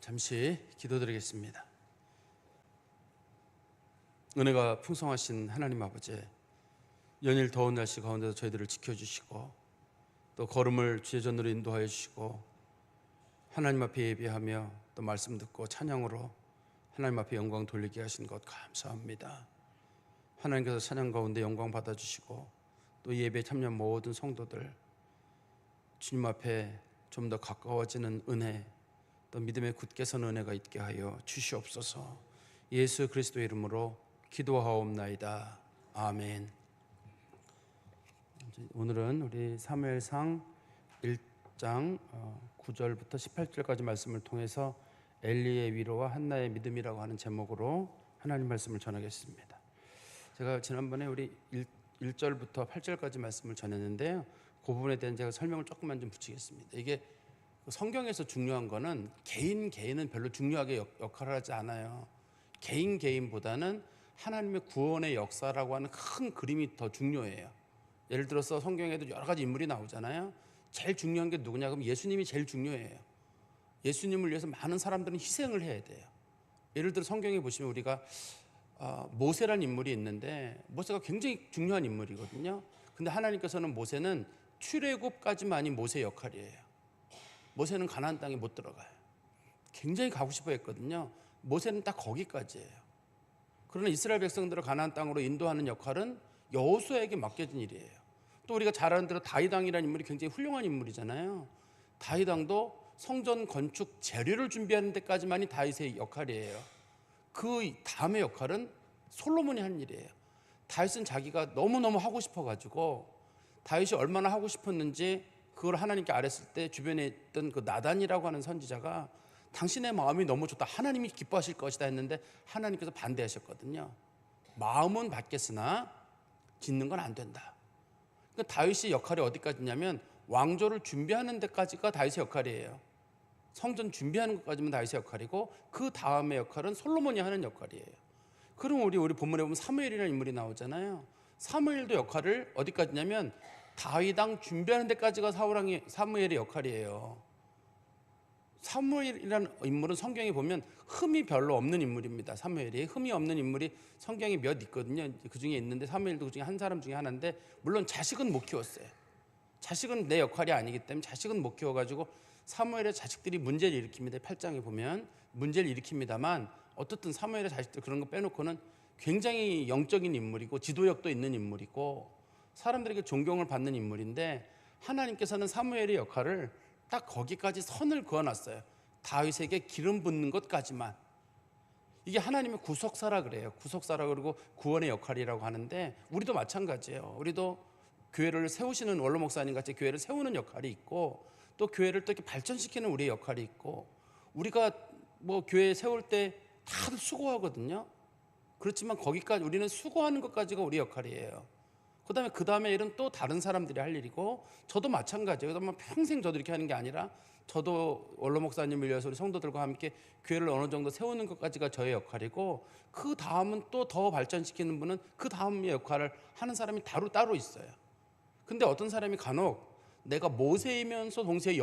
잠시 기도드리겠습니다. 은혜가 풍성하신 하나님 아버지, 연일 더운 날씨 가운데서 저희들을 지켜주시고 또 걸음을 주의 전으로 인도하여 주시고 하나님 앞에 예배하며 또 말씀 듣고 찬양으로 하나님 앞에 영광 돌리게 하신 것 감사합니다. 하나님께서 찬양 가운데 영광 받아주시고 또 예배에 참여한 모든 성도들 주님 앞에 좀 더 가까워지는 은혜, 또 믿음에 굳게 서는 은혜가 있게 하여 주시옵소서. 예수 그리스도의 이름으로 기도하옵나이다. 아멘. 오늘은 우리 사무엘상 1장 9절부터 18절까지 말씀을 통해서 엘리의 위로와 한나의 믿음이라고 하는 제목으로 하나님 말씀을 전하겠습니다. 제가 지난번에 우리 1절부터 8절까지 말씀을 전했는데요, 그 부분에 대한 제가 설명을 조금만 좀 붙이겠습니다. 이게 성경에서 중요한 거는 개인은 별로 중요하게 역할을 하지 않아요. 개인보다는 하나님의 구원의 역사라고 하는 큰 그림이 더 중요해요. 예를 들어서 성경에도 여러 가지 인물이 나오잖아요. 제일 중요한 게 누구냐? 그럼 예수님이 제일 중요해요. 예수님을 위해서 많은 사람들은 희생을 해야 돼요. 예를 들어 성경에 보시면 우리가 모세라는 인물이 있는데, 모세가 굉장히 중요한 인물이거든요. 근데 하나님께서는 모세는 출애굽까지만이 모세의 역할이에요. 모세는 가나안 땅에 못 들어가요. 굉장히 가고 싶어 했거든요. 모세는 딱 거기까지예요. 그러나 이스라엘 백성들을 가나안 땅으로 인도하는 역할은 여호수아에게 맡겨진 일이에요. 또 우리가 잘 아는 대로 다윗 왕이라는 인물이 굉장히 훌륭한 인물이잖아요. 다윗 왕도 성전 건축 재료를 준비하는 데까지만이 다윗의 역할이에요. 그 다음의 역할은 솔로몬이 한 일이에요. 다윗은 자기가 너무너무 하고 싶어가지고, 다윗이 얼마나 하고 싶었는지 그걸 하나님께 아뢰었을 때 주변에 있던 그 나단이라고 하는 선지자가 당신의 마음이 너무 좋다, 하나님이 기뻐하실 것이다 했는데 하나님께서 반대하셨거든요. 마음은 받겠으나 짓는 건 안 된다. 그러니까 다윗의 역할이 어디까지냐면 왕조를 준비하는 데까지가 다윗의 역할이에요. 성전 준비하는 것까지면 다윗의 역할이고, 그 다음의 역할은 솔로몬이 하는 역할이에요. 그럼 우리 본문에 보면 사무엘이라는 인물이 나오잖아요. 사무엘도 역할을 어디까지냐면 다윗 왕 준비하는 데까지가 사무엘의 역할이에요. 사무엘이라는 인물은 성경에 보면 흠이 별로 없는 인물입니다. 사무엘이 흠이 없는 인물이 성경에 몇 있거든요. 그 중에 있는데 사무엘도 그 중에 한 사람 중에 하나인데, 물론 자식은 못 키웠어요. 자식은 내 역할이 아니기 때문에 자식은 못 키워가지고 사무엘의 자식들이 문제를 일으킵니다. 8장에 보면 문제를 일으킵니다만, 어떻든 사무엘의 자식들 그런 거 빼놓고는 굉장히 영적인 인물이고 지도력도 있는 인물이고 사람들에게 존경을 받는 인물인데, 하나님께서는 사무엘의 역할을 딱 거기까지 선을 그어놨어요. 다윗에게 기름 붓는 것까지만. 이게 하나님의 구속사라 그래요. 구속사라 그러고 구원의 역할이라고 하는데, 우리도 마찬가지예요. 우리도 교회를 세우시는 원로 목사님 같이 교회를 세우는 역할이 있고, 또 교회를 또 이렇게 발전시키는 우리의 역할이 있고, 우리가 뭐 교회 세울 때 다들 수고하거든요. 그렇지만 거기까지 우리는 수고하는 것까지가 우리 역할이에요. 그 다음에 일은 또 다른 사람들이 할 일이고, 저도 마찬가지예요. 그러면 평생 저도 이렇게 하는 게 아니라, 저도 원로 목사님을 위해서 우리 성도들과 함께 교회를 어느 정도 세우는 것까지가 저의 역할이고, 그 다음은 또 더 발전시키는 분은 그 다음의 역할을 하는 사람이 따로 있어요. 근데 어떤 사람이 간혹 내가 모세이면서 동시에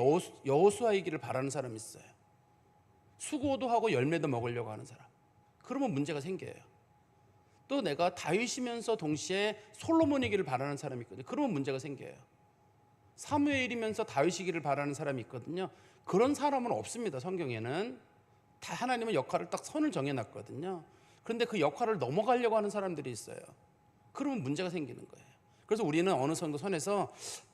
여호수아이기를 바라는 사람이 있어요. 수고도 하고 열매도 먹으려고 하는 사람. 그러면 문제가 생겨요. 또 내가 다윗이면서 동시에 솔로몬이기를 바라는 사람이 있거든요. 그러면 문제가 생겨요. 사무엘이면서 다윗이기를 바라는 사람이 있거든요. 그런 사람은 없습니다. 성경에는 다 하나님은 역할을 딱 선을 정해놨거든요. 그런데 그 역할을 넘어가려고 하는 사람들이 있어요. 그러면 문제가 생기는 거예요. 그래서 우리는 어느 정도 선에서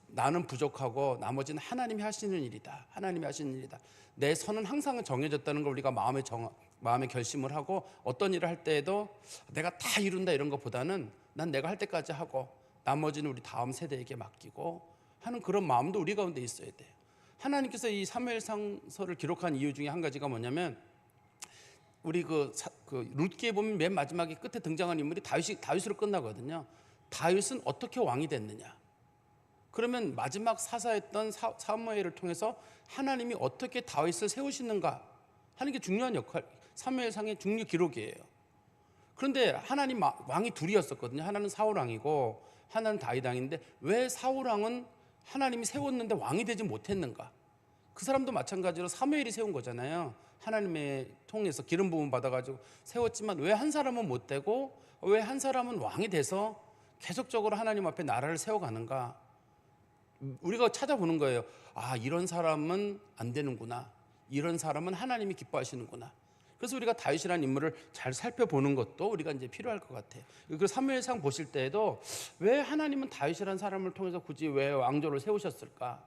나는 부족하고 나머지는 하나님이 하시는 일이다. 하나님이 하시는 일이다. 내 선은 항상 정해졌다는 걸 우리가 마음에 결심을 하고, 어떤 일을 할 때에도 내가 다 이룬다 이런 것보다는 난 내가 할 때까지 하고 나머지는 우리 다음 세대에게 맡기고 하는 그런 마음도 우리 가운데 있어야 돼요. 하나님께서 이 사무엘상서를 기록한 이유 중에 한 가지가 뭐냐면, 우리 룻기에 보면 맨 마지막에 끝에 등장한 인물이 다윗으로 끝나거든요. 다윗은 어떻게 왕이 됐느냐? 그러면 마지막 사사였던 사무엘을 통해서 하나님이 어떻게 다윗을 세우시는가 하는 게 중요한 역할, 사무엘상의 중요 기록이에요. 그런데 하나님 왕이 둘이었었거든요. 하나는 사울 왕이고 하나는 다윗 왕인데, 왜 사울 왕은 하나님이 세웠는데 왕이 되지 못했는가? 그 사람도 마찬가지로 사무엘이 세운 거잖아요. 하나님의 통해서 기름 부음 받아가지고 세웠지만 왜 한 사람은 못 되고 왜 한 사람은 왕이 돼서 계속적으로 하나님 앞에 나라를 세워가는가? 우리가 찾아보는 거예요. 아, 이런 사람은 안 되는구나. 이런 사람은 하나님이 기뻐하시는구나. 그래서 우리가 다윗이라는 인물을 잘 살펴보는 것도 우리가 이제 필요할 것 같아요. 그 사무엘상 보실 때에도 왜 하나님은 다윗이라는 사람을 통해서 굳이 왜 왕조를 세우셨을까?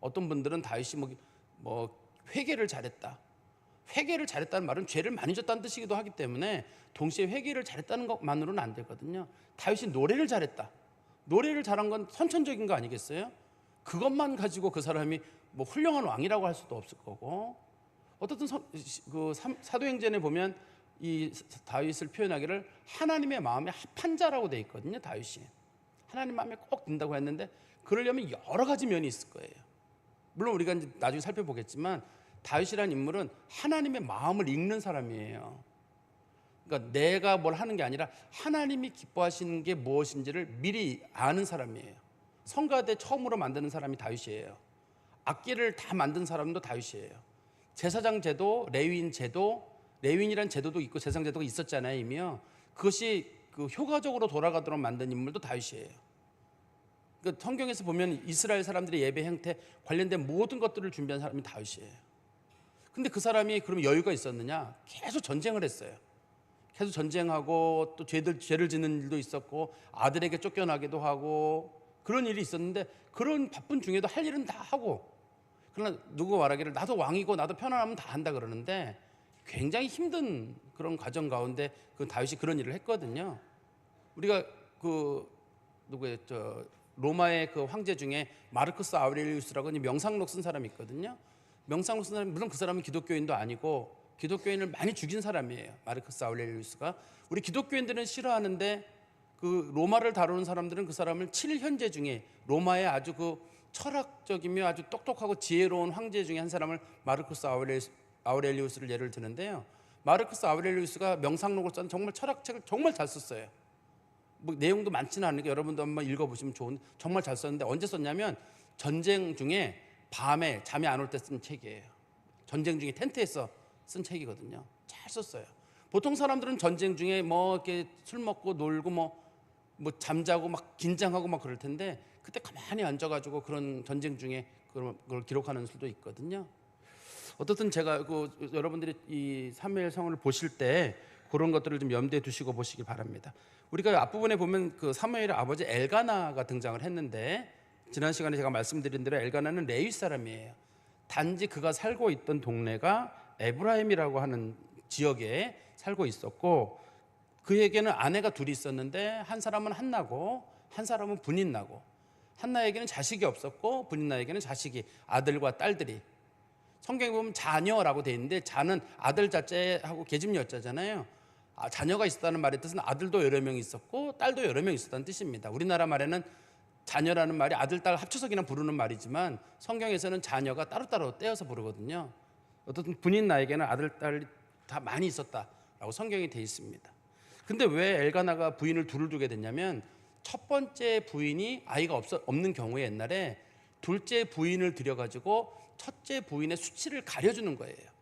어떤 분들은 다윗이 뭐 회개를 잘했다. 회개를 잘했다는 말은 죄를 많이 졌다는 뜻이기도 하기 때문에 동시에 회개를 잘했다는 것만으로는 안 되거든요. 다윗이 노래를 잘했다. 노래를 잘한 건 선천적인 거 아니겠어요? 그것만 가지고 그 사람이 뭐 훌륭한 왕이라고 할 수도 없을 거고, 어떻든 사도행전에 보면 이 다윗을 표현하기를 하나님의 마음에 합한 자라고 돼 있거든요. 다윗이 하나님 마음에 꼭 든다고 했는데 그러려면 여러 가지 면이 있을 거예요. 물론 우리가 이제 나중에 살펴보겠지만 다윗이라는 인물은 하나님의 마음을 읽는 사람이에요. 그러니까 내가 뭘 하는 게 아니라 하나님이 기뻐하시는 게 무엇인지를 미리 아는 사람이에요. 성가대 처음으로 만드는 사람이 다윗이에요. 악기를 다 만든 사람도 다윗이에요. 제사장 제도, 레위인 제도, 레위인이란 제도도 있고 제사장 제도가 있었잖아요, 이미요. 그것이 효과적으로 돌아가도록 만든 인물도 다윗이에요. 그러니까 성경에서 보면 이스라엘 사람들의 예배 행태 관련된 모든 것들을 준비한 사람이 다윗이에요. 근데 그 사람이 그럼 여유가 있었느냐? 계속 전쟁을 했어요. 계속 전쟁하고 또 죄를 짓는 일도 있었고 아들에게 쫓겨나기도 하고 그런 일이 있었는데 그런 바쁜 중에도 할 일은 다 하고, 그러나 누구 말하기를 나도 왕이고 나도 편안하면 다 한다 그러는데 굉장히 힘든 그런 과정 가운데 그 다윗이 그런 일을 했거든요. 우리가 로마의 그 황제 중에 마르크스 아우렐리우스라고 명상록 쓴 사람이 있거든요. 명상록 쓴 사람, 물론 그 사람은 기독교인도 아니고 기독교인을 많이 죽인 사람이에요. 마르크스 아우렐리우스가. 우리 기독교인들은 싫어하는데 그 로마를 다루는 사람들은 그 사람을 7현제 중에 로마의 아주 철학적이며 아주 똑똑하고 지혜로운 황제 중에 한 사람을 마르크스 아우렐리우스를 예를 드는데요. 마르크스 아우렐리우스가 명상록을 쓴 정말 철학책을 정말 잘 썼어요. 뭐 내용도 많지는 않으니까 여러분도 한번 읽어보시면 좋은, 정말 잘 썼는데 언제 썼냐면 전쟁 중에 밤에 잠이 안 올 때 쓴 책이에요. 전쟁 중에 텐트에서 쓴 책이거든요. 잘 썼어요. 보통 사람들은 전쟁 중에 뭐 이렇게 술 먹고 놀고 뭐 잠자고 막 긴장하고 막 그럴 텐데 그때 가만히 앉아가지고 그런 전쟁 중에 그걸 기록하는 수도 있거든요. 어떻든 제가 여러분들이 이 사무엘상을 보실 때 그런 것들을 좀 염두에 두시고 보시기 바랍니다. 우리가 앞부분에 보면 그 사무엘의 아버지 엘가나가 등장을 했는데 지난 시간에 제가 말씀드린 대로 엘가나는 레위 사람이에요. 단지 그가 살고 있던 동네가 에브라임이라고 하는 지역에 살고 있었고 그에게는 아내가 둘이 있었는데 한 사람은 한나고 한 사람은 분인나고, 한나에게는 자식이 없었고 분인나에게는 자식이, 아들과 딸들이. 성경에 보면 자녀라고 돼 있는데 자는 아들 자자하고 계집 여자잖아요. 자녀가 있었다는 말의 뜻은 아들도 여러 명 있었고 딸도 여러 명 있었다는 뜻입니다. 우리나라 말에는 자녀라는 말이 아들, 딸 합쳐서 그냥 부르는 말이지만 성경에서는 자녀가 따로따로 떼어서 부르거든요. 어떻든 분인나에게는 아들, 딸이 다 많이 있었다라고 성경이 돼 있습니다. 근데 왜 엘가나가 부인을 둘을 두게 됐냐면 첫 번째 부인이 아이가 없는 경우에 옛날에 둘째 부인을 들여가지고 첫째 부인의 수치를 가려주는 거예요.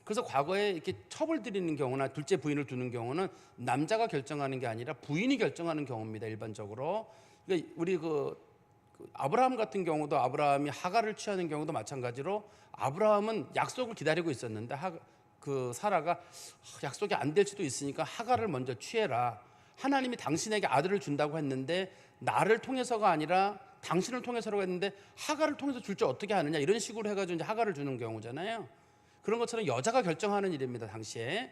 그래서 과거에 이렇게 첩을 들이는 경우나 둘째 부인을 두는 경우는 남자가 결정하는 게 아니라 부인이 결정하는 경우입니다. 일반적으로. 그러니까 우리 아브라함 같은 경우도 아브라함이 하갈을 취하는 경우도 마찬가지로 아브라함은 약속을 기다리고 있었는데 사라가 약속이 안 될 수도 있으니까 하갈을 먼저 취해라. 하나님이 당신에게 아들을 준다고 했는데 나를 통해서가 아니라 당신을 통해서라고 했는데 하갈을 통해서 줄 줄 어떻게 아느냐, 이런 식으로 해가지고 이제 하갈을 주는 경우잖아요. 그런 것처럼 여자가 결정하는 일입니다. 당시에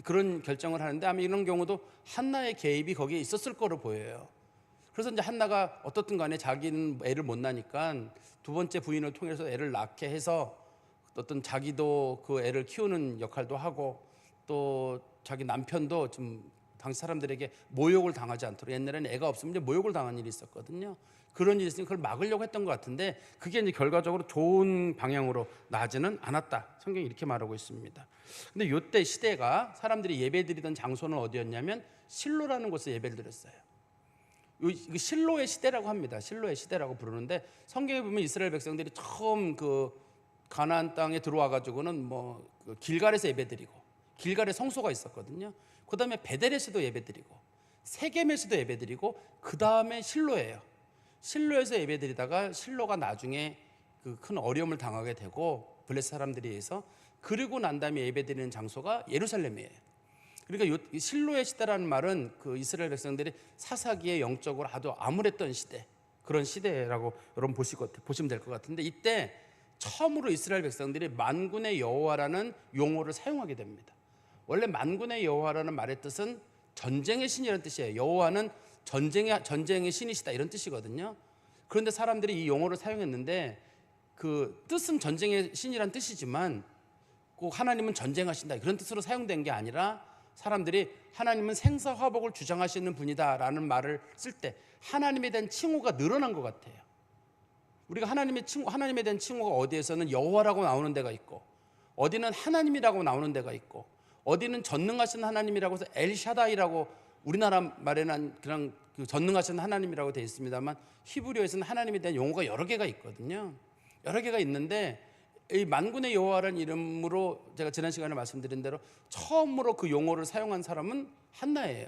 그런 결정을 하는데 아마 이런 경우도 한나의 개입이 거기에 있었을 거로 보여요. 그래서 이제 한나가 어떻든 간에 자기는 애를 못 낳으니까 두 번째 부인을 통해서 애를 낳게 해서 어떤 자기도 그 애를 키우는 역할도 하고 또 자기 남편도 좀 당시 사람들에게 모욕을 당하지 않도록, 옛날에는 애가 없으면 이제 모욕을 당한 일이 있었거든요. 그런 일이 있으니 그걸 막으려고 했던 것 같은데 그게 이제 결과적으로 좋은 방향으로 나지는 않았다. 성경이 이렇게 말하고 있습니다. 근데 이때 시대가 사람들이 예배드리던 장소는 어디였냐면 실로라는 곳에 예배를 드렸어요. 실로의 시대라고 합니다. 실로의 시대라고 부르는데 성경에 보면 이스라엘 백성들이 처음 가나안 땅에 들어와 가지고는 그 길갈에서 예배드리고, 길갈에 성소가 있었거든요. 그 다음에 베델에서도 예배드리고, 세겜에서도 예배드리고, 그 다음에 실로예요. 실로에서 예배드리다가 실로가 나중에 그 큰 어려움을 당하게 되고 블레셋 사람들에 의해서, 그리고 난 다음에 예배드리는 장소가 예루살렘이에요. 그러니까 실로의 시대라는 말은 그 이스라엘 백성들이 사사기에 영적으로 아주 암울했던 시대, 그런 시대라고 여러분 보시면 될 것 같은데, 이때 처음으로 이스라엘 백성들이 만군의 여호와라는 용어를 사용하게 됩니다. 원래 만군의 여호와라는 말의 뜻은 전쟁의 신이라는 뜻이에요. 여호와는 전쟁의 신이시다, 이런 뜻이거든요. 그런데 사람들이 이 용어를 사용했는데, 그 뜻은 전쟁의 신이란 뜻이지만 꼭 하나님은 전쟁하신다, 그런 뜻으로 사용된 게 아니라, 사람들이 하나님은 생사화복을 주장하시는 분이다라는 말을 쓸 때 하나님에 대한 칭호가 늘어난 것 같아요. 우리가 하나님에 대한 칭호가 어디에서는 여호와라고 나오는 데가 있고, 어디는 하나님이라고 나오는 데가 있고, 어디는 전능하신 하나님이라고 해서 엘샤다이라고 우리나라 말에는 그냥 그 전능하신 하나님이라고 되어 있습니다만, 히브리어에서는 하나님에 대한 용어가 여러 개가 있거든요. 여러 개가 있는데, 이 만군의 여호와라는 이름으로 제가 지난 시간에 말씀드린 대로 처음으로 그 용어를 사용한 사람은 한나예요.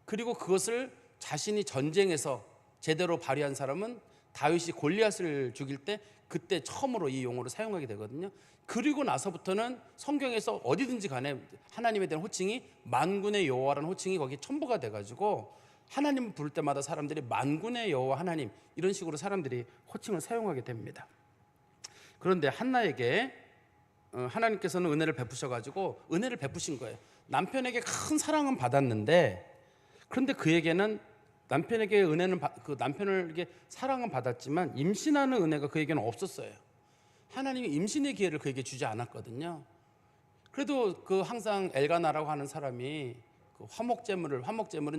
그리고 그것을 자신이 전쟁에서 제대로 발휘한 사람은 다윗이 골리앗을 죽일 때, 그때 처음으로 이 용어를 사용하게 되거든요. 그리고 나서부터는 성경에서 어디든지 간에 하나님에 대한 호칭이 만군의 여호와라는 호칭이 거기 첨부가 돼가지고, 하나님 부를 때마다 사람들이 만군의 여호와 하나님, 이런 식으로 사람들이 호칭을 사용하게 됩니다. 그런데 한나에게 하나님께서는 은혜를 베푸셔가지고 은혜를 베푸신 거예요. 남편에게 큰 사랑은 받았는데, 그런데 그에게는 남편에게 남편에게 사랑은 받았지만 임신하는 은혜가 그에게는 없었어요. 하나님이 임신의 기회를 그에게 주지 않았거든요. 그래도 그 항상 엘가나라고 하는 사람이 그 화목제물은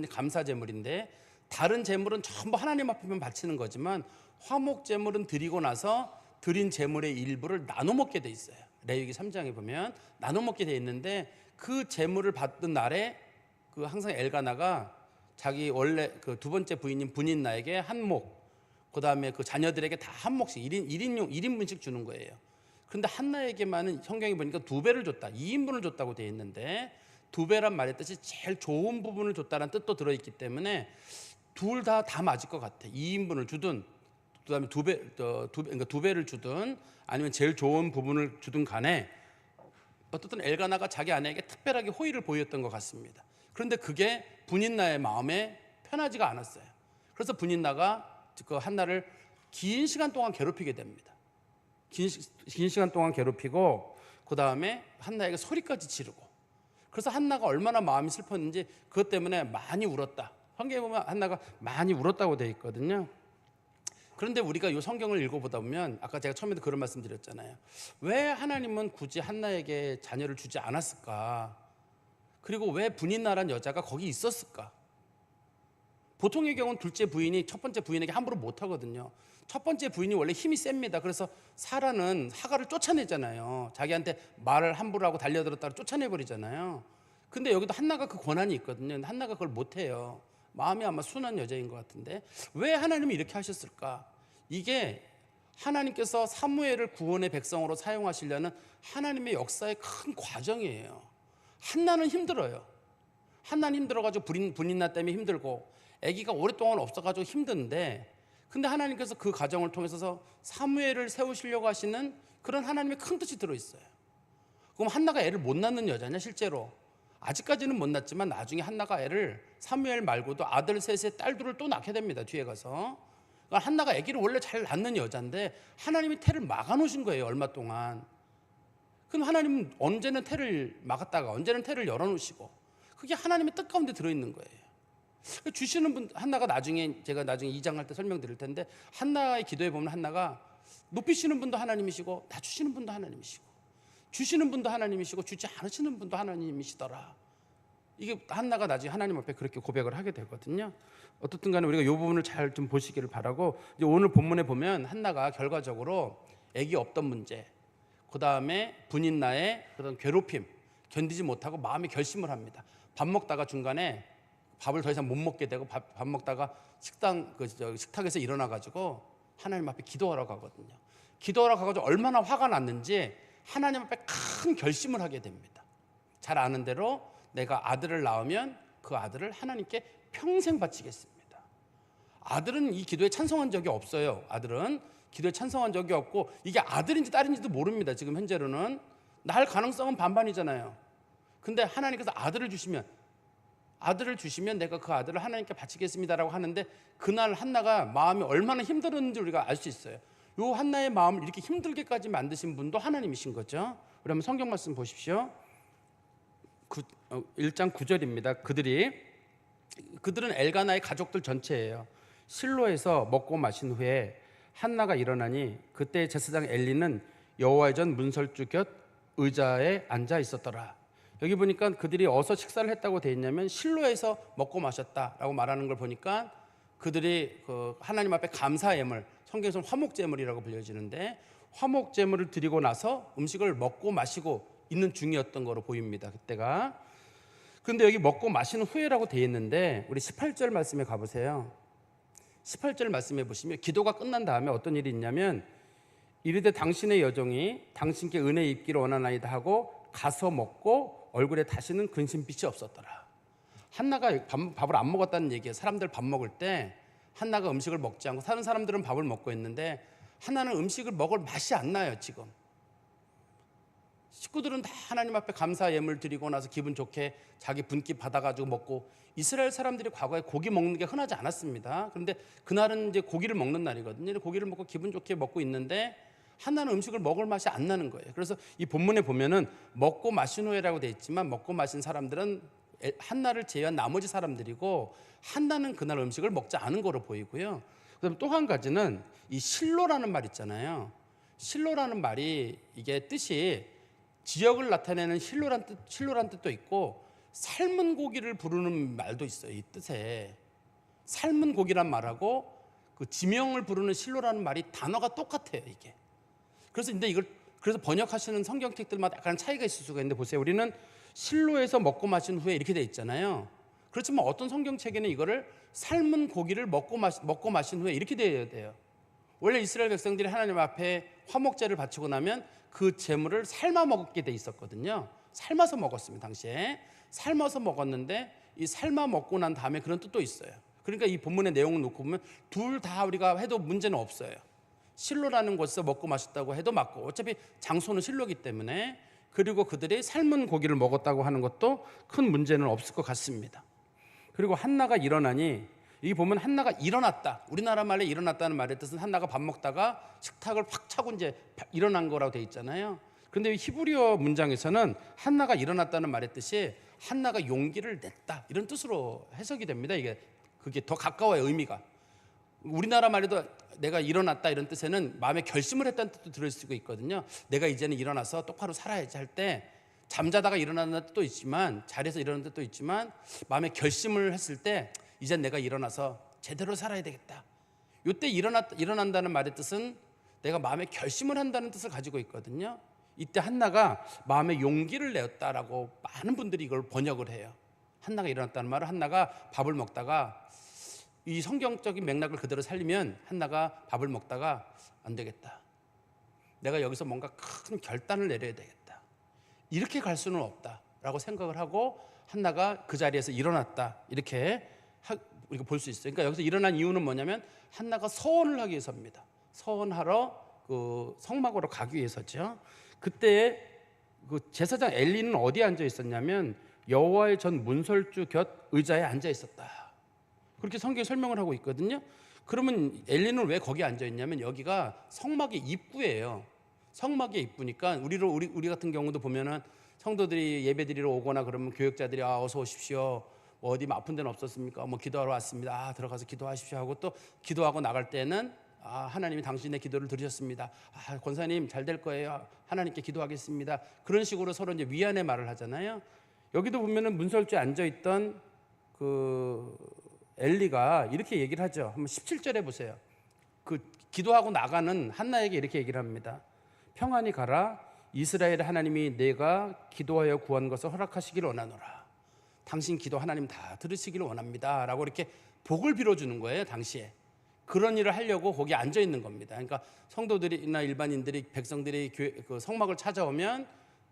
감사제물인데, 다른 제물은 전부 하나님 앞에만 바치는 거지만 화목제물은 드리고 나서 드린 제물의 일부를 나눠 먹게 돼 있어요. 레위기 3장에 보면 나눠 먹게 돼 있는데, 그 제물을 받던 날에 그 항상 엘가나가 자기 원래 그 두 번째 부인인 분인나에게 한 목, 그 다음에 그 자녀들에게 다 한 몫씩 1인분씩 주는 거예요. 그런데 한나에게만은 성경에 보니까 2배를 줬다, 2인분을 줬다고 되어 있는데, 2배란 말의 뜻이 제일 좋은 부분을 줬다는 뜻도 들어있기 때문에 둘 다 맞을 것 같아. 2인분을 주든, 그다음에 2배를 주든, 아니면 제일 좋은 부분을 주든 간에 어떻든 엘가나가 자기 아내에게 특별하게 호의를 보였던 것 같습니다. 그런데 그게 분인나의 마음에 편하지가 않았어요. 그래서 분인나가 그 한나를 긴 시간 동안 괴롭히게 됩니다. 긴 시간 동안 괴롭히고, 그 다음에 한나에게 소리까지 지르고, 그래서 한나가 얼마나 마음이 슬펐는지 그것 때문에 많이 울었다. 성경에 보면 한나가 많이 울었다고 되어 있거든요. 그런데 우리가 이 성경을 읽어보다 보면, 아까 제가 처음에도 그런 말씀 드렸잖아요. 왜 하나님은 굳이 한나에게 자녀를 주지 않았을까? 그리고 왜 분인나란 여자가 거기 있었을까? 보통의 경우는 둘째 부인이 첫 번째 부인에게 함부로 못하거든요. 첫 번째 부인이 원래 힘이 셉니다. 그래서 사라는 하갈을 쫓아내잖아요. 자기한테 말을 함부로 하고 달려들었다가 쫓아내버리잖아요. 근데 여기도 한나가 그 권한이 있거든요. 근데 한나가 그걸 못해요. 마음이 아마 순한 여자인 것 같은데, 왜 하나님이 이렇게 하셨을까? 이게 하나님께서 사무엘을 구원의 백성으로 사용하시려는 하나님의 역사의 큰 과정이에요. 한나는 힘들어요. 한나는 힘들어가지고 분인나 때문에 힘들고, 아기가 오랫동안 없어가지고 힘든데, 근데 하나님께서 그 과정을 통해서 사무엘을 세우시려고 하시는 그런 하나님의 큰 뜻이 들어있어요. 그럼 한나가 애를 못 낳는 여자냐? 실제로 아직까지는 못 낳지만 나중에 한나가 애를 사무엘 말고도 아들 셋에 딸 둘을 또 낳게 됩니다. 뒤에 가서. 그러니까 한나가 아기를 원래 잘 낳는 여자인데 하나님이 태를 막아놓으신 거예요. 얼마 동안. 그럼 하나님은 언제는 태를 막았다가 언제는 태를 열어놓으시고, 그게 하나님의 뜻 가운데 들어있는 거예요. 주시는 분, 한나가 제가 나중에 2장 할 때 설명드릴 텐데, 한나의 기도에 보면 한나가 높이시는 분도 하나님이시고 낮추시는 분도 하나님이시고, 주시는 분도 하나님이시고 주지 않으시는 분도 하나님이시더라. 이게 한나가 나중에 하나님 앞에 그렇게 고백을 하게 되거든요. 어떻든 간에 우리가 이 부분을 잘 좀 보시기를 바라고, 이제 오늘 본문에 보면 한나가 결과적으로 아기 없던 문제, 그 다음에 분인나의 그런 괴롭힘 견디지 못하고 마음의 결심을 합니다. 밥 먹다가 중간에 밥을 더 이상 못 먹게 되고, 밥 먹다가 식탁에서 일어나가지고 하나님 앞에 기도하러 가거든요. 기도하러 가가지고 얼마나 화가 났는지 하나님 앞에 큰 결심을 하게 됩니다. 잘 아는 대로 내가 아들을 낳으면 그 아들을 하나님께 평생 바치겠습니다. 아들은 이 기도에 찬성한 적이 없어요. 아들은 기도에 찬성한 적이 없고 이게 아들인지 딸인지도 모릅니다. 지금 현재로는 날 가능성은 반반이잖아요. 근데 하나님께서 아들을 주시면 내가 그 아들을 하나님께 바치겠습니다라고 하는데 그날 한나가 마음이 얼마나 힘들었는지 우리가 알 수 있어요. 요 한나의 마음을 이렇게 힘들게까지 만드신 분도 하나님이신 거죠. 그러면 성경 말씀 보십시오. 1장 9절입니다. 그들은 엘가나의 가족들 전체예요. 실로에서 먹고 마신 후에 한나가 일어나니 그때 제사장 엘리는 여호와의 전 문설주 곁 의자에 앉아 있었더라. 여기 보니까 그들이 어디서 식사를 했다고 되어 있냐면 실로에서 먹고 마셨다라고 말하는 걸 보니까 그들이 그 하나님 앞에 감사 예물, 성경에서는 화목 제물이라고 불려지는데 화목 제물을 드리고 나서 음식을 먹고 마시고 있는 중이었던 거로 보입니다. 그때가. 그런데 여기 먹고 마시는 후에라고 되어 있는데 우리 18절 말씀에 가보세요. 18절 말씀해 보시면 기도가 끝난 다음에 어떤 일이 있냐면 이르되 당신의 여종이 당신께 은혜 입기를 원하나이다 하고 가서 먹고 얼굴에 다시는 근심빛이 없었더라. 한나가 밥을 안 먹었다는 얘기예요. 사람들 밥 먹을 때 한나가 음식을 먹지 않고 다른 사람들은 밥을 먹고 있는데 한나는 음식을 먹을 맛이 안 나요. 지금 식구들은 다 하나님 앞에 감사 예물 드리고 나서 기분 좋게 자기 분깃 받아가지고 먹고 이스라엘 사람들이 과거에 고기 먹는 게 흔하지 않았습니다. 그런데 그날은 이제 고기를 먹는 날이거든요. 고기를 먹고 기분 좋게 먹고 있는데 한나는 음식을 먹을 맛이 안 나는 거예요. 그래서 이 본문에 보면은 먹고 마신 후에라고 돼 있지만 먹고 마신 사람들은 한나를 제외한 나머지 사람들이고 한나는 그날 음식을 먹지 않은 거로 보이고요. 그다음에 또 한 가지는 이 실로라는 말 있잖아요. 실로라는 말이 이게 뜻이 지역을 나타내는 실로란 뜻도 있고 삶은 고기를 부르는 말도 있어요. 이 뜻에 삶은 고기란 말하고 그 지명을 부르는 실로라는 말이 단어가 똑같아요. 이게 그래서 번역하시는 성경책들마다 약간 차이가 있을 수가 있는데 보세요. 우리는 실로에서 먹고 마신 후에 이렇게 돼 있잖아요. 그렇지만 어떤 성경책에는 이거를 삶은 고기를 먹고 마신 후에 이렇게 돼야 돼요. 원래 이스라엘 백성들이 하나님 앞에 화목제를 바치고 나면 그 제물을 삶아 먹게 돼 있었거든요. 삶아서 먹었습니다. 당시에 삶아서 먹었는데 이 삶아 먹고 난 다음에 그런 뜻도 있어요. 그러니까 이 본문의 내용을 놓고 보면 둘 다 우리가 해도 문제는 없어요. 실로라는 곳에서 먹고 마셨다고 해도 맞고 어차피 장소는 실로이기 때문에 그리고 그들이 삶은 고기를 먹었다고 하는 것도 큰 문제는 없을 것 같습니다. 그리고 한나가 일어나니 여기 보면 한나가 일어났다. 우리나라 말에 일어났다는 말의 뜻은 한나가 밥 먹다가 식탁을 확 차고 이제 일어난 거라고 돼 있잖아요. 그런데 히브리어 문장에서는 한나가 일어났다는 말의 뜻이 한나가 용기를 냈다 이런 뜻으로 해석이 됩니다. 그게 더 가까워요. 의미가. 우리나라 말에도 내가 일어났다 이런 뜻에는 마음에 결심을 했다는 뜻도 들을 수가 있거든요. 내가 이제는 일어나서 똑바로 살아야지 할 때 잠자다가 일어나는 뜻도 있지만 자리에서 일어나는 뜻도 있지만 마음에 결심을 했을 때 이젠 내가 일어나서 제대로 살아야 되겠다. 이때 일어난다는 말의 뜻은 내가 마음에 결심을 한다는 뜻을 가지고 있거든요. 이때 한나가 마음에 용기를 내었다라고 많은 분들이 이걸 번역을 해요. 한나가 일어났다는 말은 한나가 밥을 먹다가 이 성경적인 맥락을 그대로 살리면 한나가 밥을 먹다가 안 되겠다. 내가 여기서 뭔가 큰 결단을 내려야 되겠다. 이렇게 갈 수는 없다라고 생각을 하고 한나가 그 자리에서 일어났다. 이렇게 볼 수 있어요. 그러니까 여기서 일어난 이유는 뭐냐면 한나가 서원을 하기 위해서입니다. 서원하러 그 성막으로 가기 위해서죠. 그때 그 제사장 엘리는 어디에 앉아 있었냐면 여호와의 전 문설주 곁 의자에 앉아 있었다. 그렇게 성경에 설명을 하고 있거든요. 그러면 엘리는 왜 거기 앉아 있냐면 여기가 성막의 입구예요. 성막의 입구니까 우리 같은 경우도 보면은 성도들이 예배드리러 오거나 그러면 교역자들이 어서 오십시오. 뭐 어디 아픈 데는 없었습니까? 뭐 기도하러 왔습니다. 들어가서 기도하십시오 하고 또 기도하고 나갈 때는 하나님이 당신의 기도를 들으셨습니다. 권사님 잘 될 거예요. 하나님께 기도하겠습니다. 그런 식으로 서로 이제 위안의 말을 하잖아요. 여기도 보면은 문설주에 앉아 있던 그 엘리가 이렇게 얘기를 하죠. 한번 17절에 보세요. 그 기도하고 나가는 한나에게 이렇게 얘기를 합니다. 평안히 가라. 이스라엘 하나님이 내가 기도하여 구한 것을 허락하시기를 원하노라. 당신 기도 하나님 다 들으시기를 원합니다. 라고 이렇게 복을 빌어주는 거예요. 당시에. 그런 일을 하려고 거기 앉아 있는 겁니다. 그러니까 성도들이나 일반인들이 백성들이 그 성막을 찾아오면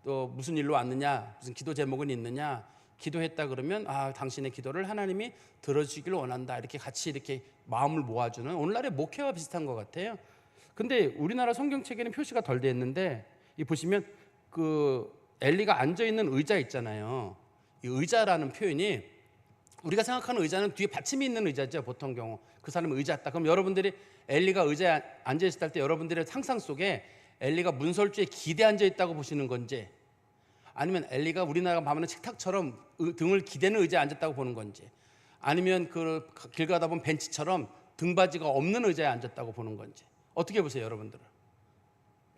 또 무슨 일로 왔느냐, 무슨 기도 제목은 있느냐, 기도했다 그러면 당신의 기도를 하나님이 들어주기를 원한다, 이렇게 같이 이렇게 마음을 모아주는 오늘날의 목회와 비슷한 것 같아요. 근데 우리나라 성경책에는 표시가 덜 돼 있는데, 이 보시면 그 엘리가 앉아 있는 의자 있잖아요. 이 의자라는 표현이, 우리가 생각하는 의자는 뒤에 받침이 있는 의자죠, 보통 경우. 그 사람은 의자였다. 그럼 여러분들이 엘리가 의자에 앉아 있을 때 여러분들의 상상 속에 엘리가 문설주에 기대 앉아 있다고 보시는 건지, 아니면 엘리가 우리나라가 보면 식탁처럼 등을 기대는 의자에 앉았다고 보는 건지, 아니면 그 길 가다 보면 벤치처럼 등받이가 없는 의자에 앉았다고 보는 건지, 어떻게 보세요 여러분들은?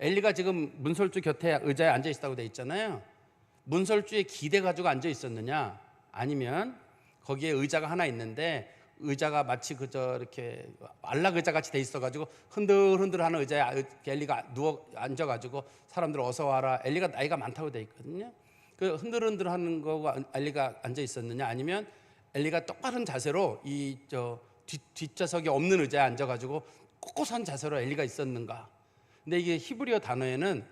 엘리가 지금 문설주 곁에 의자에 앉아 있다고 돼 있잖아요. 문설주에 기대 가지고 앉아 있었느냐, 아니면 거기에 의자가 하나 있는데 의자가 마치 그저 이렇게 안락 의자 같이 돼 있어가지고 흔들흔들하는 의자에 엘리가 누워 앉아가지고 사람들 어서 와라. 엘리가 나이가 많다고 돼 있거든요. 그 흔들흔들하는 거가 엘리가 앉아 있었느냐, 아니면 엘리가 똑바른 자세로 이 뒷좌석이 없는 의자에 앉아가지고 꼿꼿한 자세로 엘리가 있었는가. 근데 이게 히브리어 단어에는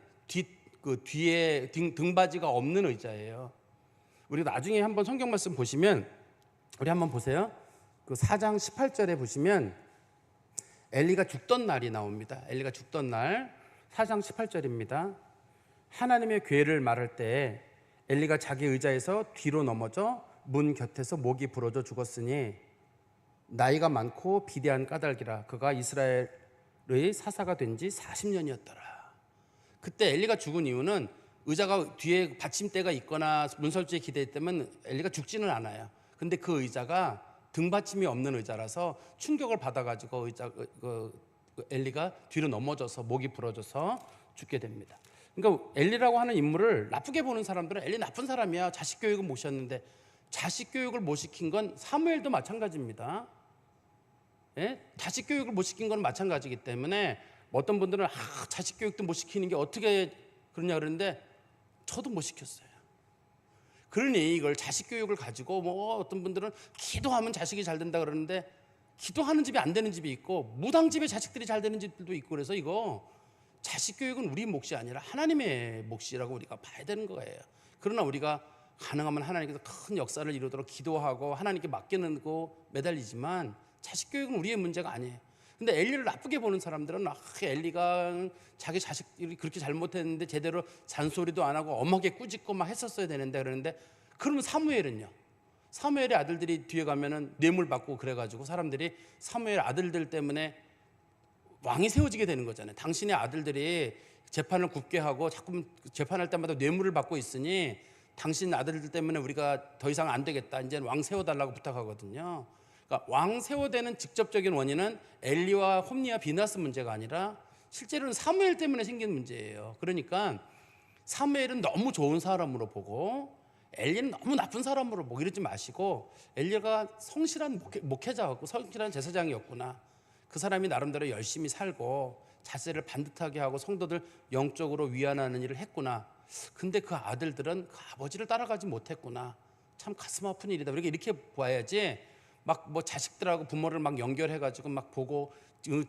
뒤에 등받이가 없는 의자예요. 우리 나중에 한번 성경 말씀 보시면, 우리 한번 보세요. 그 4장 18절에 보시면 엘리가 죽던 날이 나옵니다. 엘리가 죽던 날, 4장 18절입니다. 하나님의 괴를 말할 때 엘리가 자기 의자에서 뒤로 넘어져 문 곁에서 목이 부러져 죽었으니 나이가 많고 비대한 까닭이라. 그가 이스라엘의 사사가 된 지 40년이었더라. 그때 엘리가 죽은 이유는 의자가 뒤에 받침대가 있거나 문설주에 기대했다면 엘리가 죽지는 않아요. 근데 그 의자가 등받침이 없는 의자라서 충격을 받아가지고 엘리가 뒤로 넘어져서 목이 부러져서 죽게 됩니다. 그러니까 엘리라고 하는 인물을 나쁘게 보는 사람들은 엘리 나쁜 사람이야, 자식 교육은 못 시켰는데, 자식 교육을 못 시킨 건 사무엘도 마찬가지입니다. 예? 자식 교육을 못 시킨 건 마찬가지이기 때문에 어떤 분들은 자식 교육도 못 시키는 게 어떻게 그러냐 그러는데, 저도 못 시켰어요. 그러니 이걸 자식 교육을 가지고 어떤 분들은 기도하면 자식이 잘 된다 그러는데, 기도하는 집이 안 되는 집이 있고 무당 집에 자식들이 잘 되는 집들도 있고, 그래서 이거 자식 교육은 우리 몫이 아니라 하나님의 몫이라고 우리가 봐야 되는 거예요. 그러나 우리가 가능하면 하나님께서 큰 역사를 이루도록 기도하고 하나님께 맡기고 매달리지만, 자식 교육은 우리의 문제가 아니에요. 근데 엘리를 나쁘게 보는 사람들은 엘리가 자기 자식들이 그렇게 잘못했는데 제대로 잔소리도 안 하고 엄하게 꾸짖고 막 했었어야 되는데, 그러는데, 그러면 사무엘은요? 사무엘의 아들들이 뒤에 가면은 뇌물 받고 그래가지고 사람들이 사무엘 아들들 때문에 왕이 세워지게 되는 거잖아요. 당신의 아들들이 재판을 굽게 하고 자꾸 재판할 때마다 뇌물을 받고 있으니 당신 아들들 때문에 우리가 더 이상 안 되겠다, 이제는 왕 세워달라고 부탁하거든요. 그러니까 왕 세워되는 직접적인 원인은 엘리와 홈리와 비나스 문제가 아니라 실제로는 사무엘 때문에 생긴 문제예요. 그러니까 사무엘은 너무 좋은 사람으로 보고 엘리는 너무 나쁜 사람으로 보고 이러지 마시고, 엘리가 성실한 목회자였고 성실한 제사장이었구나, 그 사람이 나름대로 열심히 살고 자세를 반듯하게 하고 성도들 영적으로 위안하는 일을 했구나. 근데 그 아들들은 그 아버지를 따라가지 못했구나. 참 가슴 아픈 일이다. 이렇게 봐야지, 막 자식들하고 부모를 막 연결해가지고 막 보고,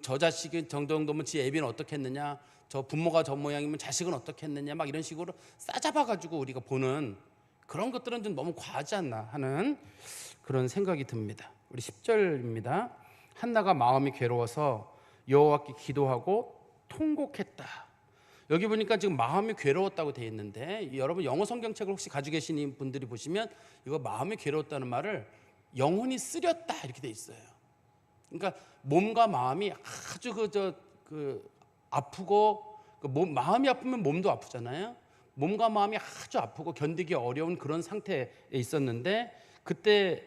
저 자식이 정도면 지 애비는 어떻게 했느냐, 저 부모가 저 모양이면 자식은 어떻게 했느냐, 막 이런 식으로 싸잡아가지고 우리가 보는 그런 것들은 좀 너무 과하지 않나 하는 그런 생각이 듭니다. 우리 10절입니다. 한나가 마음이 괴로워서 여호와께 기도하고 통곡했다. 여기 보니까 지금 마음이 괴로웠다고 되어 있는데, 여러분 영어 성경책을 혹시 가지고 계신 분들이 보시면 이거 마음이 괴로웠다는 말을 영혼이 쓰렸다 이렇게 돼 있어요. 그러니까 몸과 마음이 아주 아프고, 마음이 아프면 몸도 아프잖아요. 몸과 마음이 아주 아프고 견디기 어려운 그런 상태에 있었는데, 그때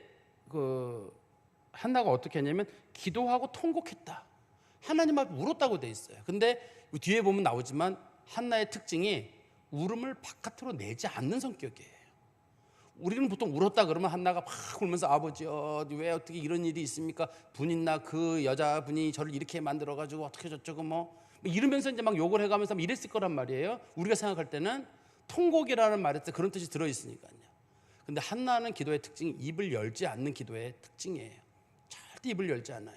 한나가 어떻게 했냐면 기도하고 통곡했다. 하나님 앞에 울었다고 돼 있어요. 근데 뒤에 보면 나오지만 한나의 특징이 울음을 바깥으로 내지 않는 성격이에요. 우리는 보통 울었다 그러면 한나가 막 울면서, 아버지요, 왜 어떻게 이런 일이 있습니까? 분 있나? 그 여자분이 저를 이렇게 만들어가지고 어떻게 저쩌고 이러면서 이제 막 욕을 해가면서 이랬을 거란 말이에요. 우리가 생각할 때는 통곡이라는 말에 그런 뜻이 들어있으니까요. 근데 한나는 기도의 특징이 입을 열지 않는 기도의 특징이에요. 절대 입을 열지 않아요.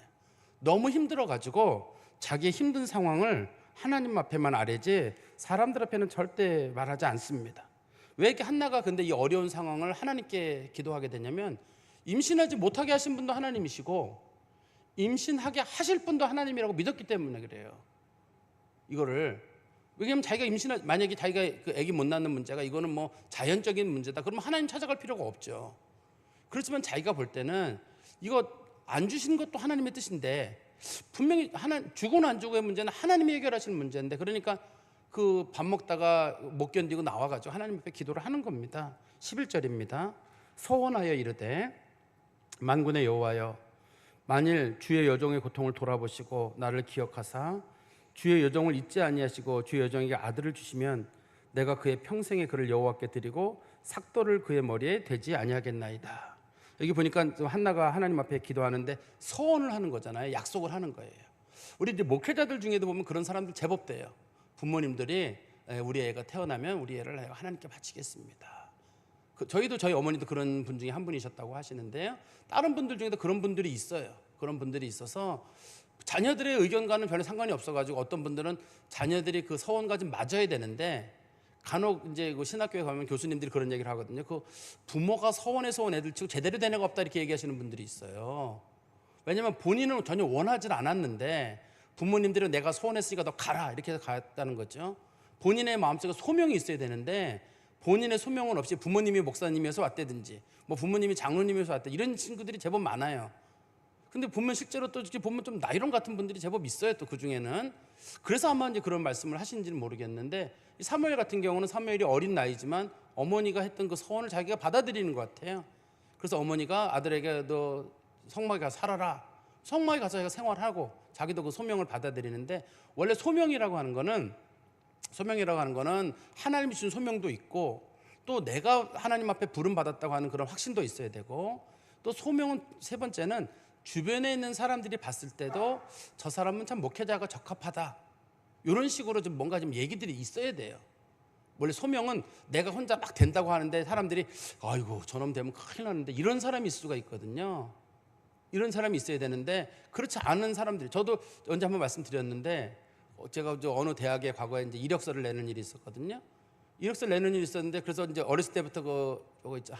너무 힘들어가지고 자기의 힘든 상황을 하나님 앞에만 아뢰지 사람들 앞에는 절대 말하지 않습니다. 왜 이렇게 한나가 근데 이 어려운 상황을 하나님께 기도하게 되냐면 임신하지 못하게 하신 분도 하나님이시고 임신하게 하실 분도 하나님이라고 믿었기 때문에 그래요. 이거를 왜냐하면 자기가 만약에 자기가 그 아기 못 낳는 문제가 이거는 뭐 자연적인 문제다 그러면 하나님 찾아갈 필요가 없죠. 그렇지만 자기가 볼 때는 이거 안 주신 것도 하나님의 뜻인데 분명히 주고는 안 주고의 문제는 하나님이 해결하시는 문제인데 그러니까 그 밥 먹다가 못 견디고 나와가지고 하나님 앞에 기도를 하는 겁니다. 11절입니다. 소원하여 이르되 만군의 여호와여 만일 주의 여종의 고통을 돌아보시고 나를 기억하사 주의 여종을 잊지 아니하시고 주의 여종에게 아들을 주시면 내가 그의 평생에 그를 여호와께 드리고 삭도를 그의 머리에 대지 아니하겠나이다. 여기 보니까 한나가 하나님 앞에 기도하는데 소원을 하는 거잖아요. 약속을 하는 거예요. 우리 이제 목회자들 중에도 보면 그런 사람들 제법 돼요. 부모님들이 우리 애가 태어나면 우리 애를 내가 하나님께 바치겠습니다. 저희도 저희 어머니도 그런 분 중에 한 분이셨다고 하시는데요. 다른 분들 중에도 그런 분들이 있어요. 그런 분들이 있어서 자녀들의 의견과는 별로 상관이 없어가지고 어떤 분들은 자녀들이 그 서원과 좀 맞아야 되는데 간혹 이제 그 신학교에 가면 교수님들이 그런 얘기를 하거든요. 그 부모가 서원해서 온 애들 치고 제대로 된 애가 없다 이렇게 얘기하시는 분들이 있어요. 왜냐하면 본인은 전혀 원하지 않았는데 부모님들은 내가 소원했으니까 너 가라 이렇게 해서 갔다는 거죠. 본인의 마음속에 소명이 있어야 되는데 본인의 소명은 없이 부모님이 목사님이어서 왔다든지 뭐 부모님이 장로님이어서 왔다 이런 친구들이 제법 많아요. 근데 보면 실제로 또 이렇게 보면 좀 나이론 같은 분들이 제법 있어요. 또 그 중에는 그래서 아마 이제 그런 말씀을 하신지는 모르겠는데 사무엘 같은 경우는 사무엘이 어린 나이지만 어머니가 했던 그 소원을 자기가 받아들이는 것 같아요. 그래서 어머니가 아들에게 너 성막에 가서 살아라. 성막에 가서 자기가 생활하고 자기도 그 소명을 받아들이는데 원래 소명이라고 하는 거는 하나님이 주신 소명도 있고 또 내가 하나님 앞에 부름 받았다고 하는 그런 확신도 있어야 되고 또 소명은 세 번째는 주변에 있는 사람들이 봤을 때도 저 사람은 참 목회자가 적합하다 이런 식으로 좀 뭔가 좀 얘기들이 있어야 돼요. 원래 소명은 내가 혼자 막 된다고 하는데 사람들이 아이고 저놈 되면 큰일 나는데 이런 사람이 있을 수가 있거든요. 이런 사람이 있어야 되는데 그렇지 않은 사람들 저도 언제 한번 말씀드렸는데 제가 어느 대학에 과거에 이제 이력서를 내는 일이 있었거든요. 이력서를 내는 일이 있었는데 그래서 이제 어렸을 때부터 그거 있죠.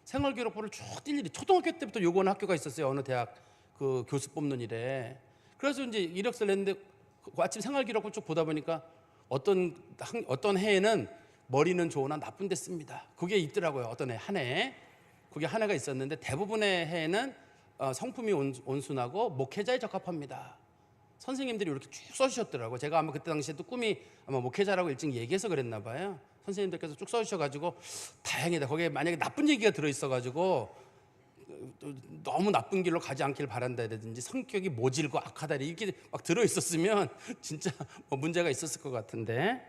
생활기록부를 쭉 뛸 일이 초등학교 때부터 요구하는 학교가 있었어요. 어느 대학 그 교수 뽑는 일에. 그래서 이제 이력서를 냈는데 그 아침 생활기록부 쭉 보다 보니까 어떤 해에는 머리는 좋으나 나쁜 데 씁니다. 그게 있더라고요. 어떤 한 해에. 그게 한 해가 있었는데 대부분의 해에는 성품이 온순하고 목회자에 적합합니다. 선생님들이 이렇게 쭉 써주셨더라고요. 제가 아마 그때 당시에 또 꿈이 아마 목회자라고 일찍 얘기해서 그랬나 봐요. 선생님들께서 쭉 써주셔가지고 다행이다. 거기에 만약에 나쁜 얘기가 들어있어가지고 너무 나쁜 길로 가지 않길 바란다든지 성격이 모질고 악하다 이렇게 막 들어있었으면 진짜 뭐 문제가 있었을 것 같은데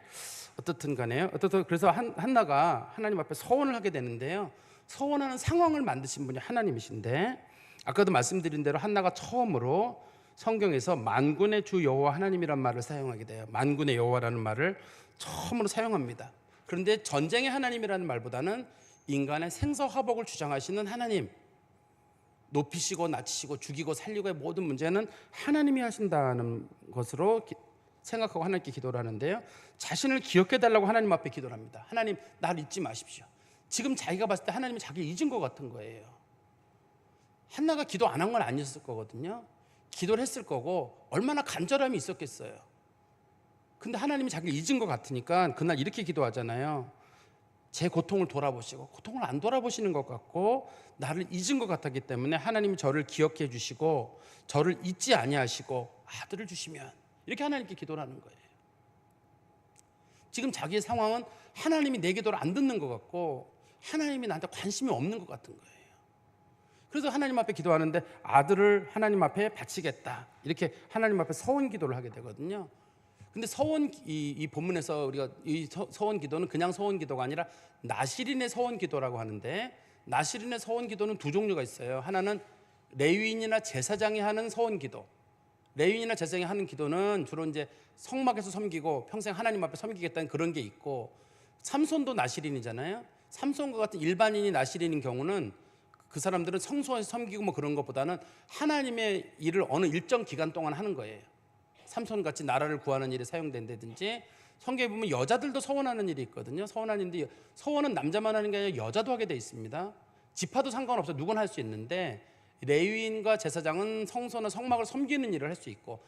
어떻든 간에요. 그래서 한나가 하나님 앞에 서원을 하게 되는데요. 서원하는 상황을 만드신 분이 하나님이신데 아까도 말씀드린 대로 한나가 처음으로 성경에서 만군의 주 여호와 하나님이란 말을 사용하게 돼요. 만군의 여호와라는 말을 처음으로 사용합니다. 그런데 전쟁의 하나님이라는 말보다는 인간의 생사화복을 주장하시는 하나님, 높이시고 낮추시고 죽이고 살리고의 모든 문제는 하나님이 하신다는 것으로 생각하고 하나님께 기도를 하는데요. 자신을 기억해달라고 하나님 앞에 기도를 합니다. 하나님 나를 잊지 마십시오. 지금 자기가 봤을 때 하나님이 자기를 잊은 것 같은 거예요. 한나가 기도 안 한 건 아니었을 거거든요. 기도를 했을 거고 얼마나 간절함이 있었겠어요. 근데 하나님이 자기를 잊은 것 같으니까 그날 이렇게 기도하잖아요. 제 고통을 돌아보시고 고통을 안 돌아보시는 것 같고 나를 잊은 것 같았기 때문에 하나님이 저를 기억해 주시고 저를 잊지 아니하시고 아들을 주시면 이렇게 하나님께 기도를 하는 거예요. 지금 자기의 상황은 하나님이 내 기도를 안 듣는 것 같고 하나님이 나한테 관심이 없는 것 같은 거예요. 그래서 하나님 앞에 기도하는데 아들을 하나님 앞에 바치겠다 이렇게 하나님 앞에 서원 기도를 하게 되거든요. 근데 서원 이 본문에서 우리가 이 서원 기도는 그냥 서원 기도가 아니라 나실인의 서원 기도라고 하는데 나실인의 서원 기도는 두 종류가 있어요. 하나는 레위인이나 제사장이 하는 서원 기도. 레위인이나 제사장이 하는 기도는 주로 이제 성막에서 섬기고 평생 하나님 앞에 섬기겠다는 그런 게 있고 삼손도 나실인이잖아요. 삼손과 같은 일반인이 나실인인 경우는 그 사람들은 성소에서 섬기고 뭐 그런 것보다는 하나님의 일을 어느 일정 기간 동안 하는 거예요. 삼손같이 나라를 구하는 일에 사용된다든지 성경에 보면 여자들도 서원하는 일이 있거든요. 서원하는데 서원은 남자만 하는 게 아니라 여자도 하게 돼 있습니다. 지파도 상관없어, 누구나 할 수 있는데 레위인과 제사장은 성소나 성막을 섬기는 일을 할 수 있고,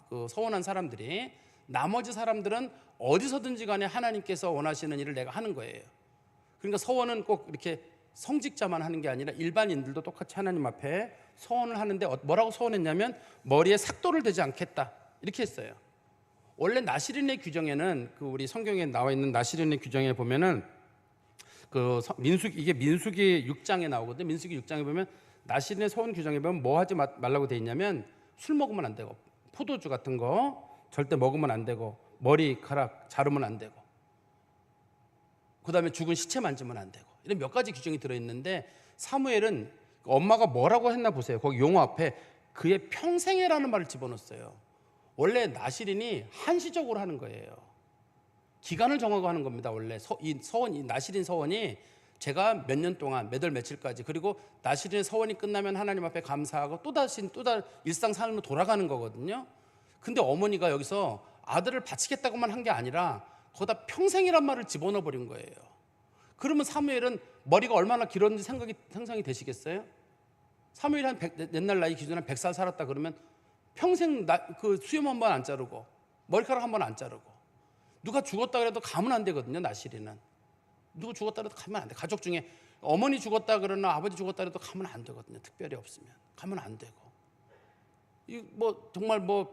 그 서원한 사람들이, 나머지 사람들은 어디서든지 간에 하나님께서 원하시는 일을 내가 하는 거예요. 그러니까 서원은 꼭 이렇게 성직자만 하는 게 아니라 일반인들도 똑같이 하나님 앞에 서원을 하는데, 뭐라고 서원했냐면 머리에 삭도를 대지 않겠다 이렇게 했어요. 원래 나시린의 규정에는, 그 우리 성경에 나와 있는 나시린의 규정에 보면은 이게 민수기 6장에 나오거든요. 민수기 6장에 보면 나시린의 서원 규정에 보면 뭐 하지 말라고 돼 있냐면, 술 먹으면 안 되고, 포도주 같은 거 절대 먹으면 안 되고, 머리카락 자르면 안 되고, 그다음에 죽은 시체 만지면 안 되고, 이런 몇 가지 규정이 들어 있는데, 사무엘은 엄마가 뭐라고 했나 보세요. 거기 용어 앞에 그의 평생이라는 말을 집어넣었어요. 원래 나시린이 한시적으로 하는 거예요. 기간을 정하고 하는 겁니다. 원래 이 나시린 서원이 제가 몇 년 동안 몇 월 며칠까지, 그리고 나시린의 서원이 끝나면 하나님 앞에 감사하고 또다시 일상 삶으로 돌아가는 거거든요. 근데 어머니가 여기서 아들을 바치겠다고만 한 게 아니라 거기다 평생이란 말을 집어넣어 버린 거예요. 그러면 사무엘은 머리가 얼마나 길었는지 상상이 되시겠어요? 사무엘이 옛날 나이 기준으로 100살 살았다 그러면 평생 그 수염 한 번 안 자르고 머리카락 한 번 안 자르고, 누가 죽었다 그래도 가면 안 되거든요. 나시린은 누구 죽었다 그래도 가면 안 돼. 가족 중에 어머니 죽었다 그러나 아버지 죽었다 그래도 가면 안 되거든요. 특별히 없으면 가면 안 되고, 이 뭐 정말 뭐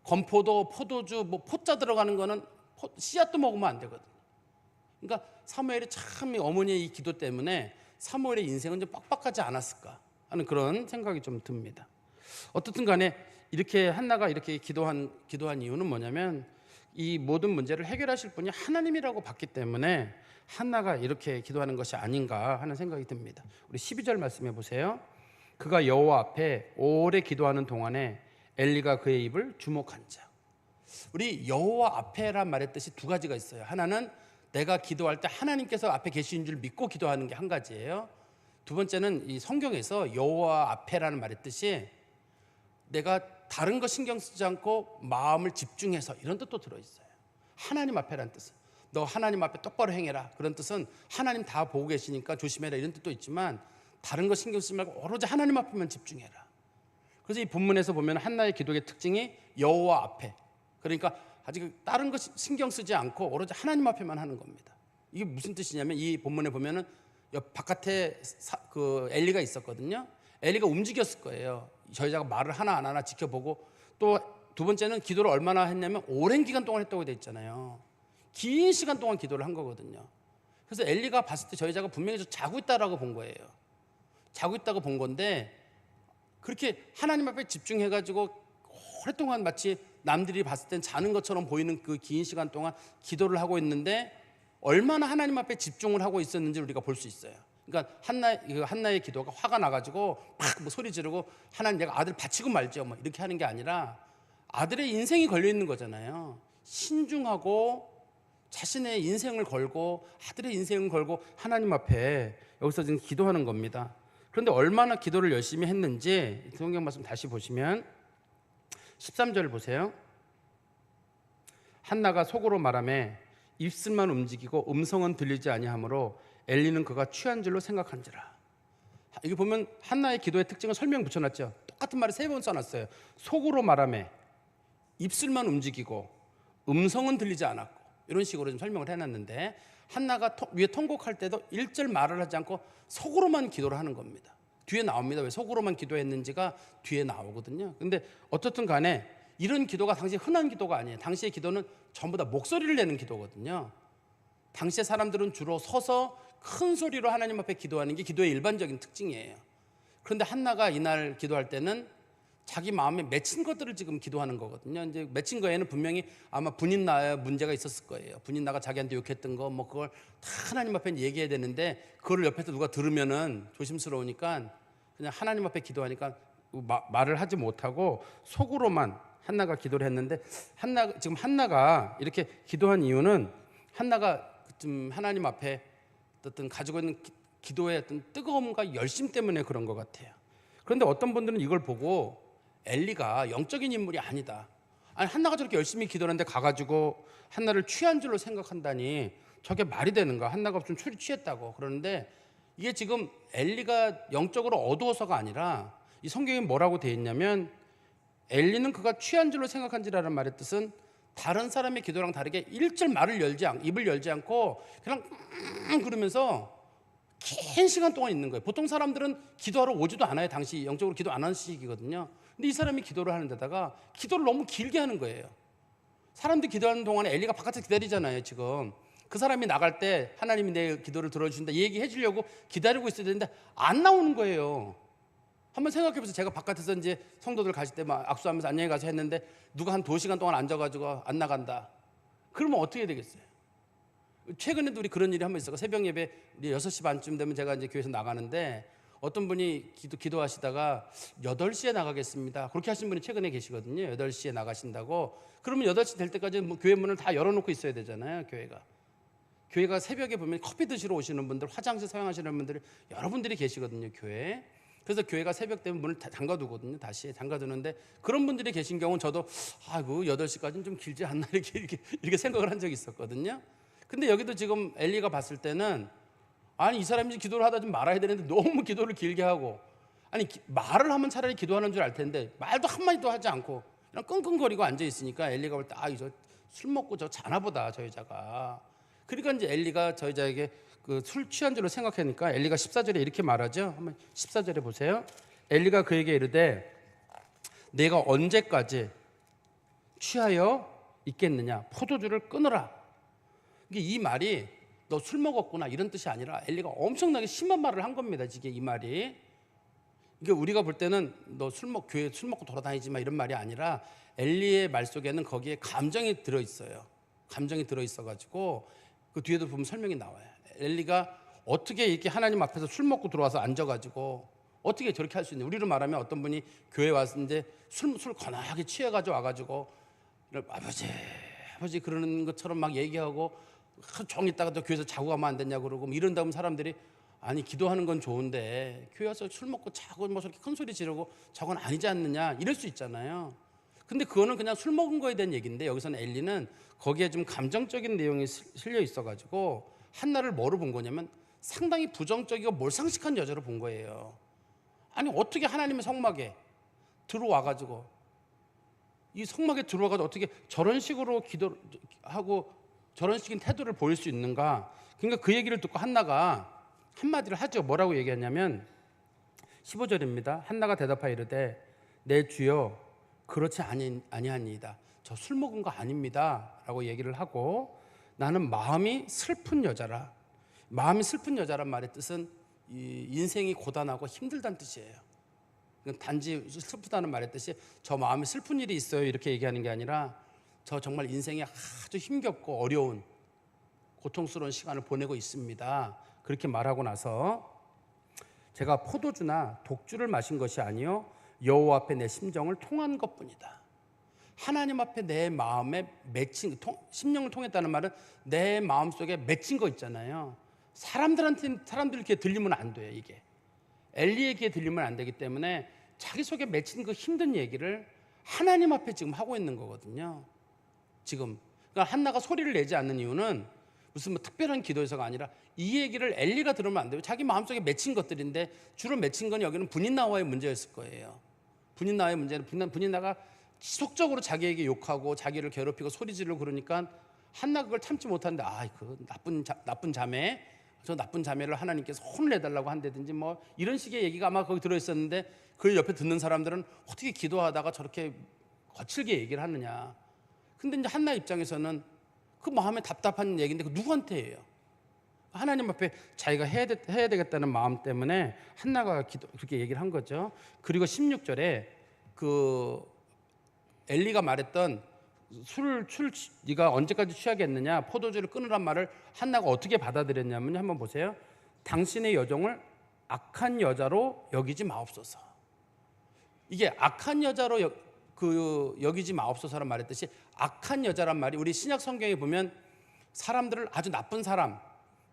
건포도, 포도주, 뭐 포자 들어가는 거는 씨앗도 먹으면 안 되거든요. 그러니까 사무엘이 참 어머니의 이 기도 때문에 사무엘의 인생은 좀 빡빡하지 않았을까 하는 그런 생각이 좀 듭니다. 어떻든 간에 이렇게 한나가 이렇게 기도한 이유는 뭐냐면, 이 모든 문제를 해결하실 분이 하나님이라고 봤기 때문에 한나가 이렇게 기도하는 것이 아닌가 하는 생각이 듭니다. 우리 12절 말씀해 보세요. 그가 여호와 앞에 오래 기도하는 동안에 엘리가 그의 입을 주목한 자. 우리 여호와 앞에란 말의 뜻이 두 가지가 있어요. 하나는 내가 기도할 때 하나님께서 앞에 계신 줄 믿고 기도하는 게 한 가지예요. 두 번째는 이 성경에서 여호와 앞에라는 말의 뜻이 내가 다른 거 신경 쓰지 않고 마음을 집중해서, 이런 뜻도 들어있어요. 하나님 앞에라는 뜻은 너 하나님 앞에 똑바로 행해라, 그런 뜻은 하나님 다 보고 계시니까 조심해라, 이런 뜻도 있지만, 다른 거 신경 쓰지 말고 오로지 하나님 앞에만 집중해라. 그래서 이 본문에서 보면 한나의 기도의 특징이 여호와 앞에, 그러니까 아직 다른 거 신경 쓰지 않고 오로지 하나님 앞에만 하는 겁니다. 이게 무슨 뜻이냐면, 이 본문에 보면은 바깥에 그 엘리가 있었거든요. 엘리가 움직였을 거예요. 저 여자가 말을 하나 안 하나 지켜보고, 또 두 번째는 기도를 얼마나 했냐면 오랜 기간 동안 했다고 돼 있잖아요. 긴 시간 동안 기도를 한 거거든요. 그래서 엘리가 봤을 때 저 여자가 분명히 자고 있다라고 본 거예요. 자고 있다고 본 건데, 그렇게 하나님 앞에 집중해가지고 오랫동안 마치 남들이 봤을 땐 자는 것처럼 보이는 그 긴 시간 동안 기도를 하고 있는데, 얼마나 하나님 앞에 집중을 하고 있었는지 우리가 볼 수 있어요. 그러니까 한나의 기도가 화가 나가지고 막 뭐 소리 지르고 하나님 내가 아들 바치고 말죠 뭐 이렇게 하는 게 아니라, 아들의 인생이 걸려 있는 거잖아요. 신중하고 자신의 인생을 걸고 아들의 인생을 걸고 하나님 앞에 여기서 지금 기도하는 겁니다. 그런데 얼마나 기도를 열심히 했는지 성경 말씀 다시 보시면 13절 보세요. 한나가 속으로 말하매 입술만 움직이고 음성은 들리지 아니하므로 엘리는 그가 취한 줄로 생각한지라. 여기 보면 한나의 기도의 특징을 설명 붙여놨죠. 똑같은 말을 3번 써놨어요. 속으로 말하매, 입술만 움직이고 음성은 들리지 않았고, 이런 식으로 좀 설명을 해놨는데, 한나가 위에 통곡할 때도 1절 말을 하지 않고 속으로만 기도를 하는 겁니다. 뒤에 나옵니다. 왜 속으로만 기도했는지가 뒤에 나오거든요. 근데 어떻든 간에 이런 기도가 당시 흔한 기도가 아니에요. 당시의 기도는 전부 다 목소리를 내는 기도거든요. 당시의 사람들은 주로 서서 큰 소리로 하나님 앞에 기도하는 게 기도의 일반적인 특징이에요. 그런데 한나가 이날 기도할 때는 자기 마음에 맺힌 것들을 지금 기도하는 거거든요. 이제 맺힌 거에는 분명히 아마 분인나에 문제가 있었을 거예요. 분인나가 자기한테 욕했던 거 뭐 그걸 다 하나님 앞에 얘기해야 되는데, 그걸 옆에서 누가 들으면은 조심스러우니까 그냥 하나님 앞에 기도하니까 말을 하지 못하고 속으로만 한나가 기도를 했는데, 지금 한나가 이렇게 기도한 이유는 한나가 좀 하나님 앞에 어떤 가지고 있는 기도의 어떤 뜨거움과 열심 때문에 그런 것 같아요. 그런데 어떤 분들은 이걸 보고 엘리가 영적인 인물이 아니다, 아니 한나가 저렇게 열심히 기도하는데 가가지고 한나를 취한 줄로 생각한다니 저게 말이 되는가? 한나가 좀 취했다고 그러는데 이게 지금 엘리가 영적으로 어두워서가 아니라 이 성경에 뭐라고 돼 있냐면 엘리는 그가 취한 줄로 생각한지라는 말의 뜻은 다른 사람의 기도랑 다르게 일절 입을 열지 않고 그냥 그러면서 긴 시간 동안 있는 거예요. 보통 사람들은 기도하러 오지도 않아요. 당시 영적으로 기도 안 하는 시기거든요. 근데 이 사람이 기도를 하는 데다가 기도를 너무 길게 하는 거예요. 사람들이 기도하는 동안에 엘리가 바깥에서 기다리잖아요. 지금 그 사람이 나갈 때 하나님이 내 기도를 들어주신다 얘기해 주려고 기다리고 있어야 되는데 안 나오는 거예요. 한번 생각해 보세요. 제가 바깥에서 이제 성도들 가실 때 막 악수하면서 안녕히 가서 했는데 누가 한 2시간 동안 앉아가지고 안 나간다. 그러면 어떻게 되겠어요? 최근에도 우리 그런 일이 한 번 있었고 새벽 예배 6시 반쯤 되면 제가 이제 교회에서 나가는데 어떤 분이 기도하시다가 8시에 나가겠습니다. 그렇게 하신 분이 최근에 계시거든요. 8시에 나가신다고. 그러면 8시 될 때까지 교회 문을 다 열어놓고 있어야 되잖아요. 교회가 새벽에 보면 커피 드시러 오시는 분들, 화장실 사용하시는 분들이 여러분들이 계시거든요. 교회에. 그래서 교회가 새벽 되면 문을 다 잠가두거든요. 다시 잠가두는데 그런 분들이 계신 경우는 저도 아이고 8시까지는 좀 길지 않나 이렇게 생각을 한 적이 있었거든요. 근데 여기도 지금 엘리가 봤을 때는 아니 이 사람이 기도를 하다 좀 말아야 되는데 너무 기도를 길게 하고 아니 말을 하면 차라리 기도하는 줄 알 텐데 말도 한마디도 하지 않고 그냥 끙끙거리고 앉아 있으니까 엘리가 볼 때 아 저 술 먹고 저 자나 보다 저 여자가. 그러니까 이제 엘리가 저 여자에게 그 술 취한 줄로 생각하니까 엘리가 14절에 이렇게 말하죠. 한번 14절에 보세요. 엘리가 그에게 이르되 내가 언제까지 취하여 있겠느냐 포도주를 끊으라. 이 말이 너 술 먹었구나 이런 뜻이 아니라 엘리가 엄청나게 심한 말을 한 겁니다. 이게 이 말이 이게 우리가 볼 때는 너 교회 술 먹고 돌아다니지 마 이런 말이 아니라 엘리의 말 속에는 거기에 감정이 들어 있어요. 감정이 들어 있어 가지고 그 뒤에도 보면 설명이 나와요. 엘리가 어떻게 이렇게 하나님 앞에서 술 먹고 들어와서 앉아가지고 어떻게 저렇게 할 수 있냐. 우리로 말하면 어떤 분이 교회 왔는데 술 거나하게 취해가지고 와가지고 아버지 그러는 것처럼 막 얘기하고 하루 종일 있다가 또 교회에서 자고 가면 안 되냐고 그러고 이런 다음 사람들이 아니 기도하는 건 좋은데 교회 와서 술 먹고 자고 뭐 저렇게 큰 소리 지르고 저건 아니지 않느냐 이럴 수 있잖아요. 근데 그거는 그냥 술 먹은 거에 대한 얘기인데 여기서는 엘리는 거기에 좀 감정적인 내용이 실려 있어가지고 한나를 뭐로 본 거냐면 상당히 부정적이고 몰상식한 여자로 본 거예요. 아니 어떻게 하나님의 성막에 들어와가지고 이 성막에 들어와가지고 어떻게 저런 식으로 기도하고 저런 식인 태도를 보일 수 있는가. 그러니까 그 얘기를 듣고 한나가 한마디를 하죠. 뭐라고 얘기하냐면 15절입니다. 한나가 대답하여 이르되 내 주여 그렇지 아니하니이다. 저 술 먹은 거 아닙니다 라고 얘기를 하고 나는 마음이 슬픈 여자라. 마음이 슬픈 여자란 말의 뜻은 이 인생이 고단하고 힘들다는 뜻이에요. 단지 슬프다는 말의 뜻이 저 마음에 슬픈 일이 있어요 이렇게 얘기하는 게 아니라 저 정말 인생이 아주 힘겹고 어려운 고통스러운 시간을 보내고 있습니다. 그렇게 말하고 나서 제가 포도주나 독주를 마신 것이 아니요 여호와 앞에 내 심정을 통한 것뿐이다. 하나님 앞에 내 마음에 맺힌 심령을 통했다는 말은 내 마음속에 맺힌 거 있잖아요. 사람들에게 들리면 안 돼요. 이게 엘리에게 들리면 안 되기 때문에 자기 속에 맺힌 그 힘든 얘기를 하나님 앞에 지금 하고 있는 거거든요. 지금 그러니까 한나가 소리를 내지 않는 이유는 무슨 뭐 특별한 기도에서가 아니라 이 얘기를 엘리가 들으면 안 돼요. 자기 마음속에 맺힌 것들인데 주로 맺힌 건 여기는 분인나와의 문제였을 거예요. 분인나와의 문제는 분인나가 지속적으로 자기에게 욕하고 자기를 괴롭히고 소리 지르고 그러니까 한나 그걸 참지 못하는데 그 나쁜 자매 저 나쁜 자매를 하나님께서 혼을 내달라고 한다든지 뭐 이런 식의 얘기가 아마 거기 들어있었는데 그 옆에 듣는 사람들은 어떻게 기도하다가 저렇게 거칠게 얘기를 하느냐. 근데 이제 한나 입장에서는 그 마음에 답답한 얘기인데 그 누구한테 해요? 하나님 앞에 자기가 해야 되겠다는 마음 때문에 한나가 그렇게 얘기를 한 거죠. 그리고 16절에 그 엘리가 말했던 네가 언제까지 취하겠느냐 포도주를 끊으란 말을 한나가 어떻게 받아들였냐면 한번 보세요. 당신의 여종을 악한 여자로 여기지 마옵소서. 이게 악한 여자로 여기지 마옵소서란 말했듯이 악한 여자란 말이 우리 신약 성경에 보면 사람들을 아주 나쁜 사람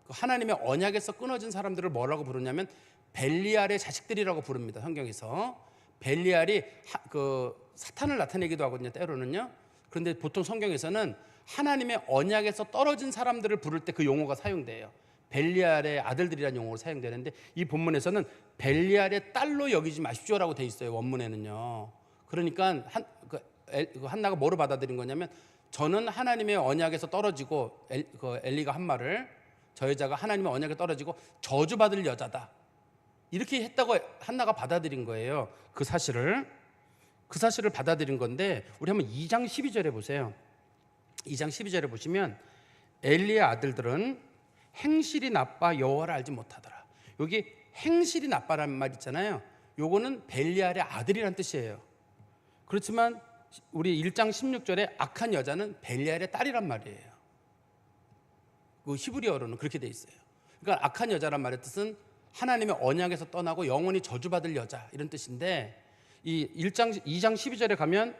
하나님의 언약에서 끊어진 사람들을 뭐라고 부르냐면 벨리알의 자식들이라고 부릅니다. 성경에서 벨리알이 그 사탄을 나타내기도 하거든요. 때로는요. 그런데 보통 성경에서는 하나님의 언약에서 떨어진 사람들을 부를 때 그 용어가 사용돼요. 벨리알의 아들들이라는 용어로 사용되는데 이 본문에서는 벨리알의 딸로 여기지 마십시오라고 돼 있어요. 원문에는요. 그러니까 한나가 뭐로 받아들인 거냐면, 저는 하나님의 언약에서 떨어지고, 엘리가 한 말을, 저 여자가 하나님의 언약에 떨어지고 저주받을 여자다, 이렇게 했다고 한나가 받아들인 거예요. 그 사실을 받아들인 건데, 우리 한번 2장 12절에 보세요. 2장 12절에 보시면 엘리의 아들들은 행실이 나빠 여호와를 알지 못하더라. 여기 행실이 나빠라는 말 있잖아요. 요거는 벨리알의 아들이란 뜻이에요. 그렇지만 우리 1장 16절에 악한 여자는 벨리알의 딸이란 말이에요. 그 히브리어로는 그렇게 돼 있어요. 그러니까 악한 여자란 말의 뜻은 하나님의 언약에서 떠나고 영원히 저주받을 여자, 이런 뜻인데, 이 2장 12절에 가면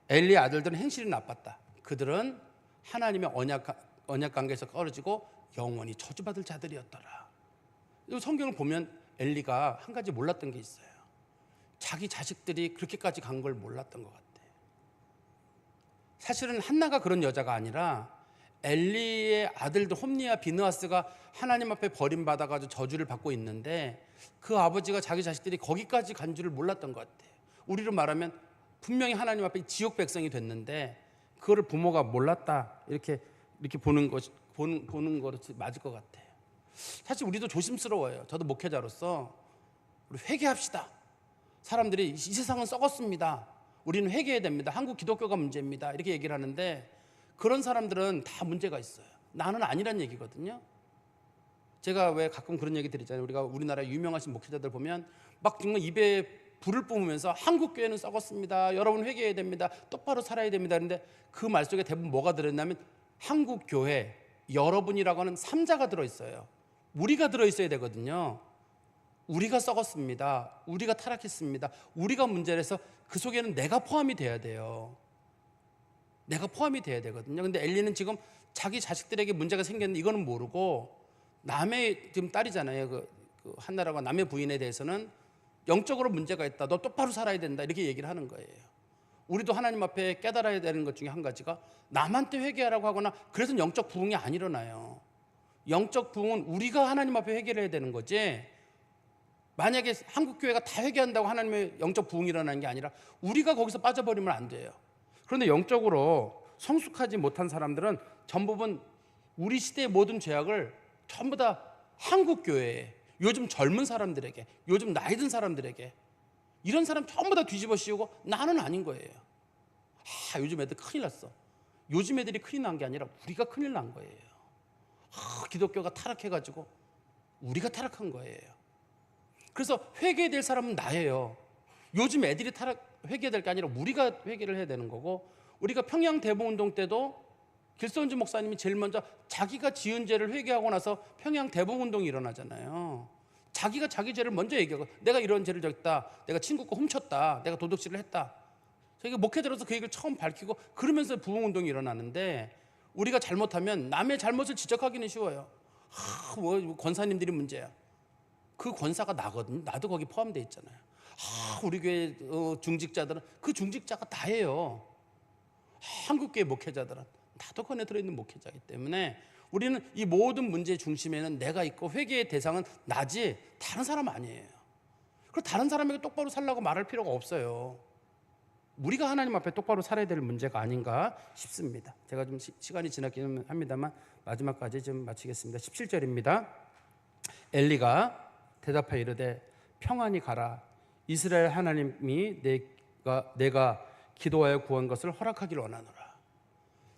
엘리의 아들들은 행실이 나빴다. 그들은 하나님의 언약 관계에서 떨어지고 영원히 저주받을 자들이었더라. 이 성경을 보면 엘리가 한 가지 몰랐던 게 있어요. 자기 자식들이 그렇게까지 간 걸 몰랐던 것 같아요. 사실은 한나가 그런 여자가 아니라 엘리의 아들들 홈니와 비느하스가 하나님 앞에 버림받아가지고 저주를 받고 있는데, 그 아버지가 자기 자식들이 거기까지 간 줄을 몰랐던 것 같아요. 우리로 말하면 분명히 하나님 앞에 지옥 백성이 됐는데 그거를 부모가 몰랐다, 이렇게 보는 거로 맞을 것 같아요. 사실 우리도 조심스러워요. 저도 목회자로서 우리 회개합시다. 사람들이 이 세상은 썩었습니다, 우리는 회개해야 됩니다, 한국 기독교가 문제입니다, 이렇게 얘기를 하는데, 그런 사람들은 다 문제가 있어요. 나는 아니란 얘기거든요. 제가 왜 가끔 그런 얘기 드리잖아요. 우리가 우리나라 유명하신 목회자들 보면 막 정말 입에 불을 뿜으면서 한국 교회는 썩었습니다, 여러분 회개해야 됩니다, 똑바로 살아야 됩니다. 그런데 그 말 속에 대부분 뭐가 들어있냐면 한국 교회, 여러분이라고 하는 3자가 들어있어요. 우리가 들어있어야 되거든요. 우리가 썩었습니다, 우리가 타락했습니다, 우리가 문제라서 그 속에는 내가 포함이 돼야 돼요. 내가 포함이 돼야 되거든요. 근데 엘리는 지금 자기 자식들에게 문제가 생겼는데 이거는 모르고, 남의 지금 딸이잖아요. 그 한나라가 남의 부인에 대해서는 영적으로 문제가 있다, 너 똑바로 살아야 된다, 이렇게 얘기를 하는 거예요. 우리도 하나님 앞에 깨달아야 되는 것 중에 한 가지가 남한테 회개하라고 하거나 그래서 영적 부흥이 안 일어나요. 영적 부흥은 우리가 하나님 앞에 회개를 해야 되는 거지, 만약에 한국 교회가 다 회개한다고 하나님의 영적 부흥이 일어나는 게 아니라 우리가 거기서 빠져버리면 안 돼요. 그런데 영적으로 성숙하지 못한 사람들은 전부분 우리 시대의 모든 죄악을 전부 다 한국 교회에, 요즘 젊은 사람들에게, 요즘 나이 든 사람들에게, 이런 사람 전부 다 뒤집어 씌우고 나는 아닌 거예요. 요즘 애들 큰일 났어. 요즘 애들이 큰일 난 게 아니라 우리가 큰일 난 거예요. 기독교가 타락해가지고 우리가 타락한 거예요. 그래서 회개될 사람은 나예요. 요즘 애들이 회개될 게 아니라 우리가 회개를 해야 되는 거고, 우리가 평양 대보운동 때도 길선주 목사님이 제일 먼저 자기가 지은 죄를 회개하고 나서 평양 대보운동이 일어나잖아요. 자기가 자기 죄를 먼저 얘기하고, 내가 이런 죄를 저했다, 내가 친구 거 훔쳤다, 내가 도둑질을 했다. 저희가 목회자로서 그 얘기를 처음 밝히고 그러면서 부흥운동이 일어나는데, 우리가 잘못하면 남의 잘못을 지적하기는 쉬워요. 뭐 권사님들이 문제야. 그 권사가 나거든요. 나도 거기 포함되어 있잖아요. 우리 교회 중직자들은 그 중직자가 나예요. 한국교회 목회자들은 나도 그 안에 들어있는 목회자이기 때문에 우리는 이 모든 문제의 중심에는 내가 있고 회개의 대상은 나지 다른 사람 아니에요. 그리고 다른 사람에게 똑바로 살라고 말할 필요가 없어요. 우리가 하나님 앞에 똑바로 살아야 될 문제가 아닌가 싶습니다. 제가 좀 시간이 지났기는 합니다만 마지막까지 좀 마치겠습니다. 17절입니다. 엘리가 대답하여 이르되 평안히 가라. 이스라엘 하나님이 내가 기도하여 구한 것을 허락하기를 원하노라.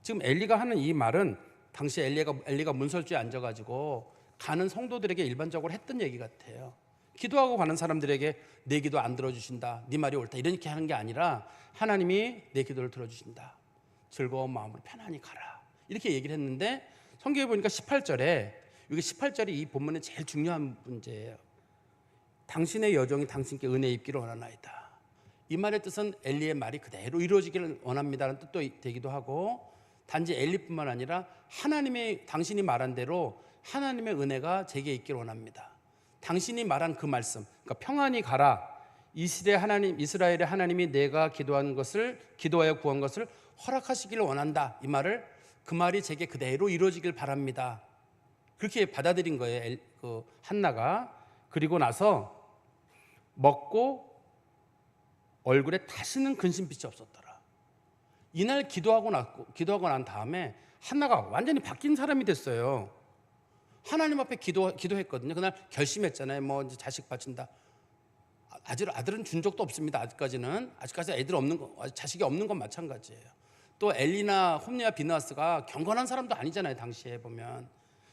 지금 엘리가 하는 이 말은 당시 엘리가 문설주에 앉아가지고 가는 성도들에게 일반적으로 했던 얘기 같아요. 기도하고 가는 사람들에게 내 기도 안 들어주신다, 네 말이 옳다, 이렇게 하는 게 아니라 하나님이 내 기도를 들어주신다, 즐거운 마음으로 편안히 가라, 이렇게 얘기를 했는데, 성경에 보니까 18절에, 이게 18절이 이 본문의 제일 중요한 문제예요. 당신의 여종이 당신께 은혜 입기를 원하나이다. 이 말의 뜻은 엘리의 말이 그대로 이루어지기를 원합니다라는 뜻도 되기도 하고, 단지 엘리뿐만 아니라 당신이 말한 대로 하나님의 은혜가 제게 있기를 원합니다. 당신이 말한 그 말씀, 그러니까 평안히 가라, 이스라엘의 하나님이 내가 기도하여 구한 것을 허락하시기를 원한다. 이 말을 그 말이 제게 그대로 이루어지길 바랍니다. 그렇게 받아들인 거예요. 한나가. 그리고 나서 먹고 얼굴에 다시는 근심빛이 없었더라. 이날 기도하고 난 다음에 한나가 완전히 바뀐 사람이 됐어요. 하나님 앞에 기도했거든요. 그날 결심했잖아요. 뭐 이제 자식 바친다. 아들은 준 적도 없습니다. 아직까지 애들 없는 거, 자식이 없는 건 마찬가지예요. 또 엘리나 홈리와 비느하스가 경건한 사람도 아니잖아요. 당시에 보면.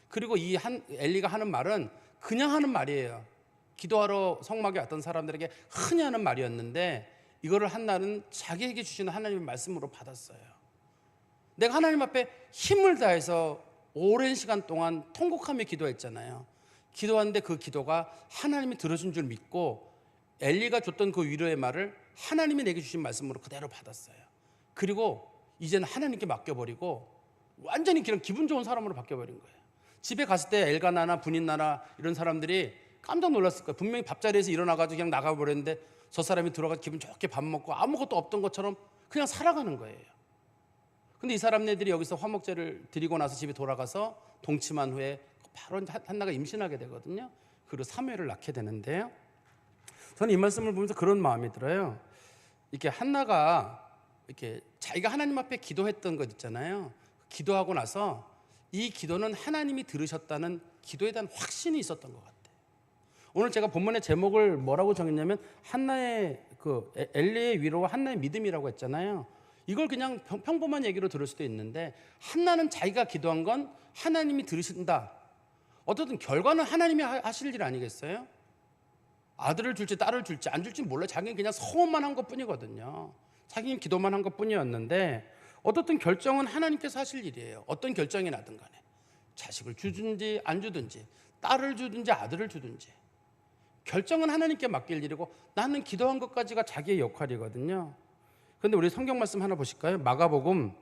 그리고 엘리가 하는 말은 그냥 하는 말이에요. 기도하러 성막에 왔던 사람들에게 흔히 하는 말이었는데 이거를 한나는 자기에게 주시는 하나님의 말씀으로 받았어요. 내가 하나님 앞에 힘을 다해서 오랜 시간 동안 통곡하며 기도했잖아요. 기도하는데 그 기도가 하나님이 들어준 줄 믿고 엘리가 줬던 그 위로의 말을 하나님이 내게 주신 말씀으로 그대로 받았어요. 그리고 이제는 하나님께 맡겨버리고 완전히 그냥 기분 좋은 사람으로 바뀌어버린 거예요. 집에 갔을 때 엘가나나 분인나나 이런 사람들이 깜짝 놀랐을 거예요. 분명히 밥자리에서 일어나가지고 그냥 나가버렸는데 저 사람이 들어가서 기분 좋게 밥 먹고 아무것도 없던 것처럼 그냥 살아가는 거예요. 근데 이 사람네들이 여기서 화목제를 드리고 나서 집에 돌아가서 동침한 후에 바로 한나가 임신하게 되거든요. 그리고 사무엘을 낳게 되는데요. 저는 이 말씀을 보면서 그런 마음이 들어요. 이렇게 한나가 이렇게 자기가 하나님 앞에 기도했던 것 있잖아요. 기도하고 나서 이 기도는 하나님이 들으셨다는 기도에 대한 확신이 있었던 것 같아요. 오늘 제가 본문의 제목을 뭐라고 정했냐면 한나의 엘리의 위로와 한나의 믿음이라고 했잖아요. 이걸 그냥 평범한 얘기로 들을 수도 있는데 한나는 자기가 기도한 건 하나님이 들으신다. 어쨌든 결과는 하나님이 하실 일 아니겠어요? 아들을 줄지 딸을 줄지 안 줄지 몰라요. 자기는 그냥 소원만 한 것뿐이거든요. 자기는 기도만 한 것뿐이었는데 어떻든 결정은 하나님께서 하실 일이에요. 어떤 결정이 나든 간에 자식을 주든지 안 주든지 딸을 주든지 아들을 주든지 결정은 하나님께 맡길 일이고 나는 기도한 것까지가 자기의 역할이거든요. 그런데 우리 성경 말씀 하나 보실까요? 마가복음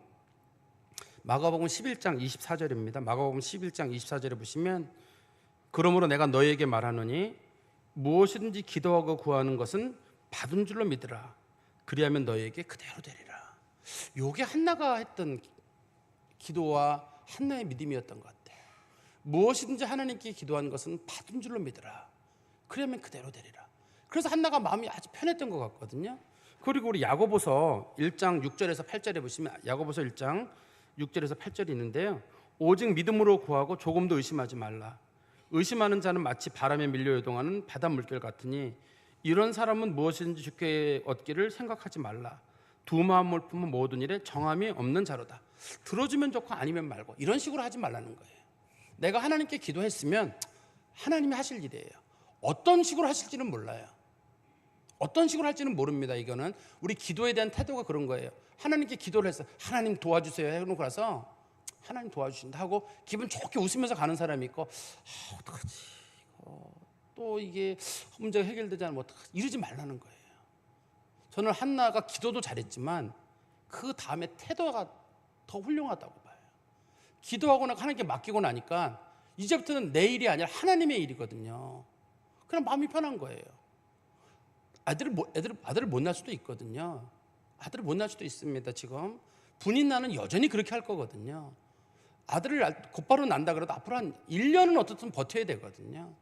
11장 24절입니다. 마가복음 11장 24절에 보시면 그러므로 내가 너희에게 말하노니 무엇이든지 기도하고 구하는 것은 받은 줄로 믿으라. 그리하면 너희에게 그대로 되리라. 이게 한나가 했던 기도와 한나의 믿음이었던 것 같아요. 무엇이든지 하나님께 기도한 것은 받은 줄로 믿으라. 그러면 그대로 되리라. 그래서 한나가 마음이 아주 편했던 것 같거든요. 그리고 우리 야고보서 1장 6절에서 8절에 보시면 야고보서 1장 6절에서 8절이 있는데요. 오직 믿음으로 구하고 조금도 의심하지 말라. 의심하는 자는 마치 바람에 밀려 요동하는 바다 물결 같으니 이런 사람은 무엇이든지 주께 얻기를 생각하지 말라. 두 마음을 품은 모든 일에 정함이 없는 자로다. 들어주면 좋고 아니면 말고 이런 식으로 하지 말라는 거예요. 내가 하나님께 기도했으면 하나님이 하실 일이에요. 어떤 식으로 하실지는 몰라요. 어떤 식으로 할지는 모릅니다. 이거는 우리 기도에 대한 태도가 그런 거예요. 하나님께 기도를 해서 하나님 도와주세요 해놓고 나서 하나님 도와주신다 하고 기분 좋게 웃으면서 가는 사람이 있고 어떡하지 또 이게 문제가 해결되지 않으면 어떡하지 이러지 말라는 거예요. 저는 한나가 기도도 잘했지만 그 다음에 태도가 더 훌륭하다고 봐요. 기도하고 나서 하나님께 맡기고 나니까 이제부터는 내 일이 아니라 하나님의 일이거든요. 그냥 마음이 편한 거예요. 아들을 못 낳을 수도 있거든요. 아들을 못 낳을 수도 있습니다. 지금 분인나는 여전히 그렇게 할 거거든요. 아들을 곧바로 낳는다 그래도 앞으로 한 1년은 어떻든 버텨야 되거든요.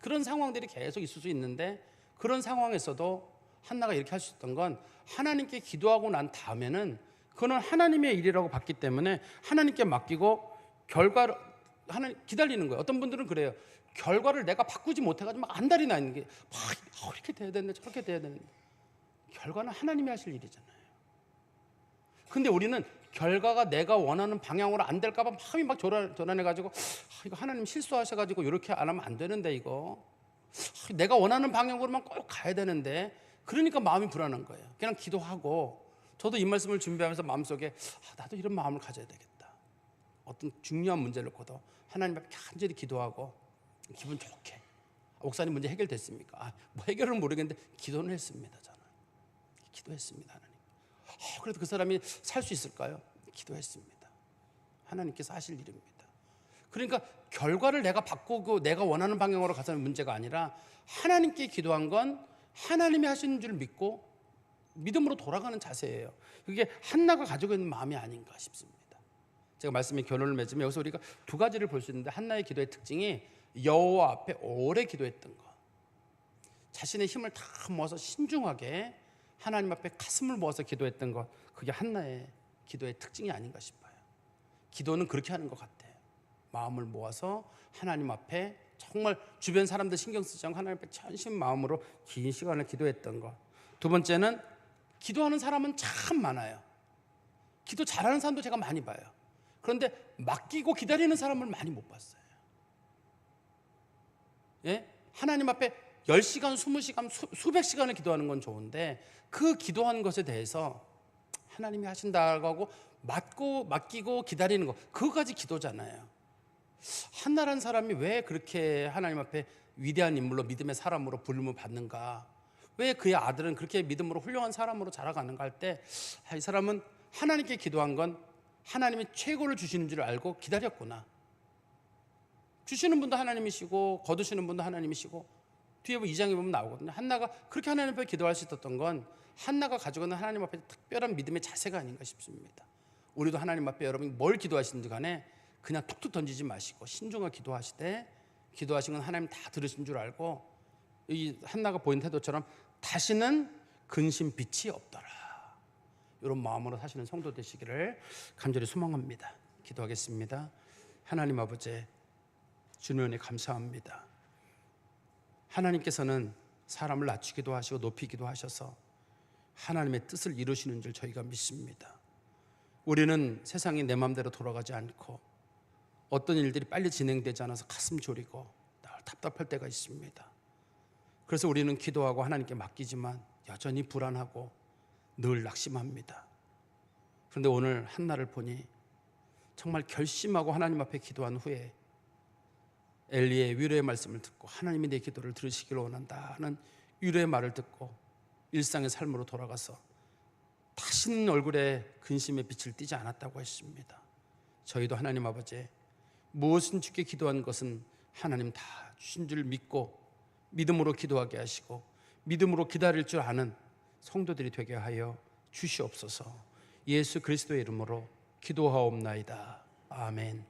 그런 상황들이 계속 있을 수 있는데 그런 상황에서도 한나가 이렇게 할 수 있던 건 하나님께 기도하고 난 다음에는 그거는 하나님의 일이라고 봤기 때문에 하나님께 맡기고 결과를 하나님 기다리는 거예요. 어떤 분들은 그래요. 결과를 내가 바꾸지 못해가지고 막 안달이 나 있는 게 막 이렇게 돼야 되는데 저렇게 돼야 되는데 결과는 하나님이 하실 일이잖아요. 근데 우리는 결과가 내가 원하는 방향으로 안 될까 봐 마음이 막 조란해가지고 이거 하나님 실수하셔가지고 이렇게 안 하면 안 되는데 이거 내가 원하는 방향으로만 꼭 가야 되는데 그러니까 마음이 불안한 거예요. 그냥 기도하고 저도 이 말씀을 준비하면서 마음속에 나도 이런 마음을 가져야 되겠다. 어떤 중요한 문제를 놓고도 하나님 앞에 간절히 기도하고 기분 좋게 목사님 문제 해결됐습니까? 뭐 해결은 모르겠는데 기도는 했습니다. 저는 기도했습니다. 하나님. 그래도 그 사람이 살 수 있을까요? 기도했습니다. 하나님께서 하실 일입니다. 그러니까 결과를 내가 바꾸고 내가 원하는 방향으로 가서는 문제가 아니라 하나님께 기도한 건 하나님이 하시는 줄 믿고 믿음으로 돌아가는 자세예요. 그게 한나가 가지고 있는 마음이 아닌가 싶습니다. 제가 말씀에 결론을 맺으면 여기서 우리가 두 가지를 볼 수 있는데, 한나의 기도의 특징이 여호와 앞에 오래 기도했던 것, 자신의 힘을 다 모아서 신중하게 하나님 앞에 가슴을 모아서 기도했던 것, 그게 한나의 기도의 특징이 아닌가 싶어요. 기도는 그렇게 하는 것 같아요. 마음을 모아서 하나님 앞에 정말 주변 사람들 신경 쓰지 않고 하나님 앞에 전심 마음으로 긴 시간을 기도했던 것. 두 번째는 기도하는 사람은 참 많아요. 기도 잘하는 사람도 제가 많이 봐요. 그런데 맡기고 기다리는 사람을 많이 못 봤어요. 예? 하나님 앞에 10시간, 20시간, 수백 시간을 기도하는 건 좋은데, 그 기도하는 것에 대해서 하나님이 하신다고 하고 맡기고 기다리는 거, 그거까지 기도잖아요. 한나라는 사람이 왜 그렇게 하나님 앞에 위대한 인물로, 믿음의 사람으로 부름을 받는가, 왜 그의 아들은 그렇게 믿음으로 훌륭한 사람으로 자라가는가 할 때, 이 사람은 하나님께 기도한 건 하나님이 최고를 주시는 줄 알고 기다렸구나. 주시는 분도 하나님이시고 거두시는 분도 하나님이시고, 뒤에 2장에 보면 나오거든요. 한나가 그렇게 하나님 앞에 기도할 수 있었던 건 한나가 가지고 있는 하나님 앞에 특별한 믿음의 자세가 아닌가 싶습니다. 우리도 하나님 앞에 여러분이 뭘 기도하시는지 간에 그냥 툭툭 던지지 마시고 신중하게 기도하시되, 기도하신 건 하나님 다 들으신 줄 알고, 이 한나가 보인 태도처럼 다시는 근심 빛이 없더라, 이런 마음으로 사시는 성도 되시기를 간절히 소망합니다. 기도하겠습니다. 하나님 아버지, 주님 은혜 감사합니다. 하나님께서는 사람을 낮추기도 하시고 높이기도 하셔서 하나님의 뜻을 이루시는 줄 저희가 믿습니다. 우리는 세상이 내 마음대로 돌아가지 않고 어떤 일들이 빨리 진행되지 않아서 가슴 졸이고 늘 답답할 때가 있습니다. 그래서 우리는 기도하고 하나님께 맡기지만 여전히 불안하고 늘 낙심합니다. 그런데 오늘 한나를 보니 정말 결심하고 하나님 앞에 기도한 후에 엘리의 위로의 말씀을 듣고 하나님이 내 기도를 들으시길 원한다 하는 위로의 말을 듣고 일상의 삶으로 돌아가서 다시는 얼굴에 근심의 빛을 띠지 않았다고 했습니다. 저희도 하나님 아버지, 무엇은 주께 기도한 것은 하나님 다 주신 줄 믿고 믿음으로 기도하게 하시고 믿음으로 기다릴 줄 아는 성도들이 되게 하여 주시옵소서. 예수 그리스도의 이름으로 기도하옵나이다. 아멘.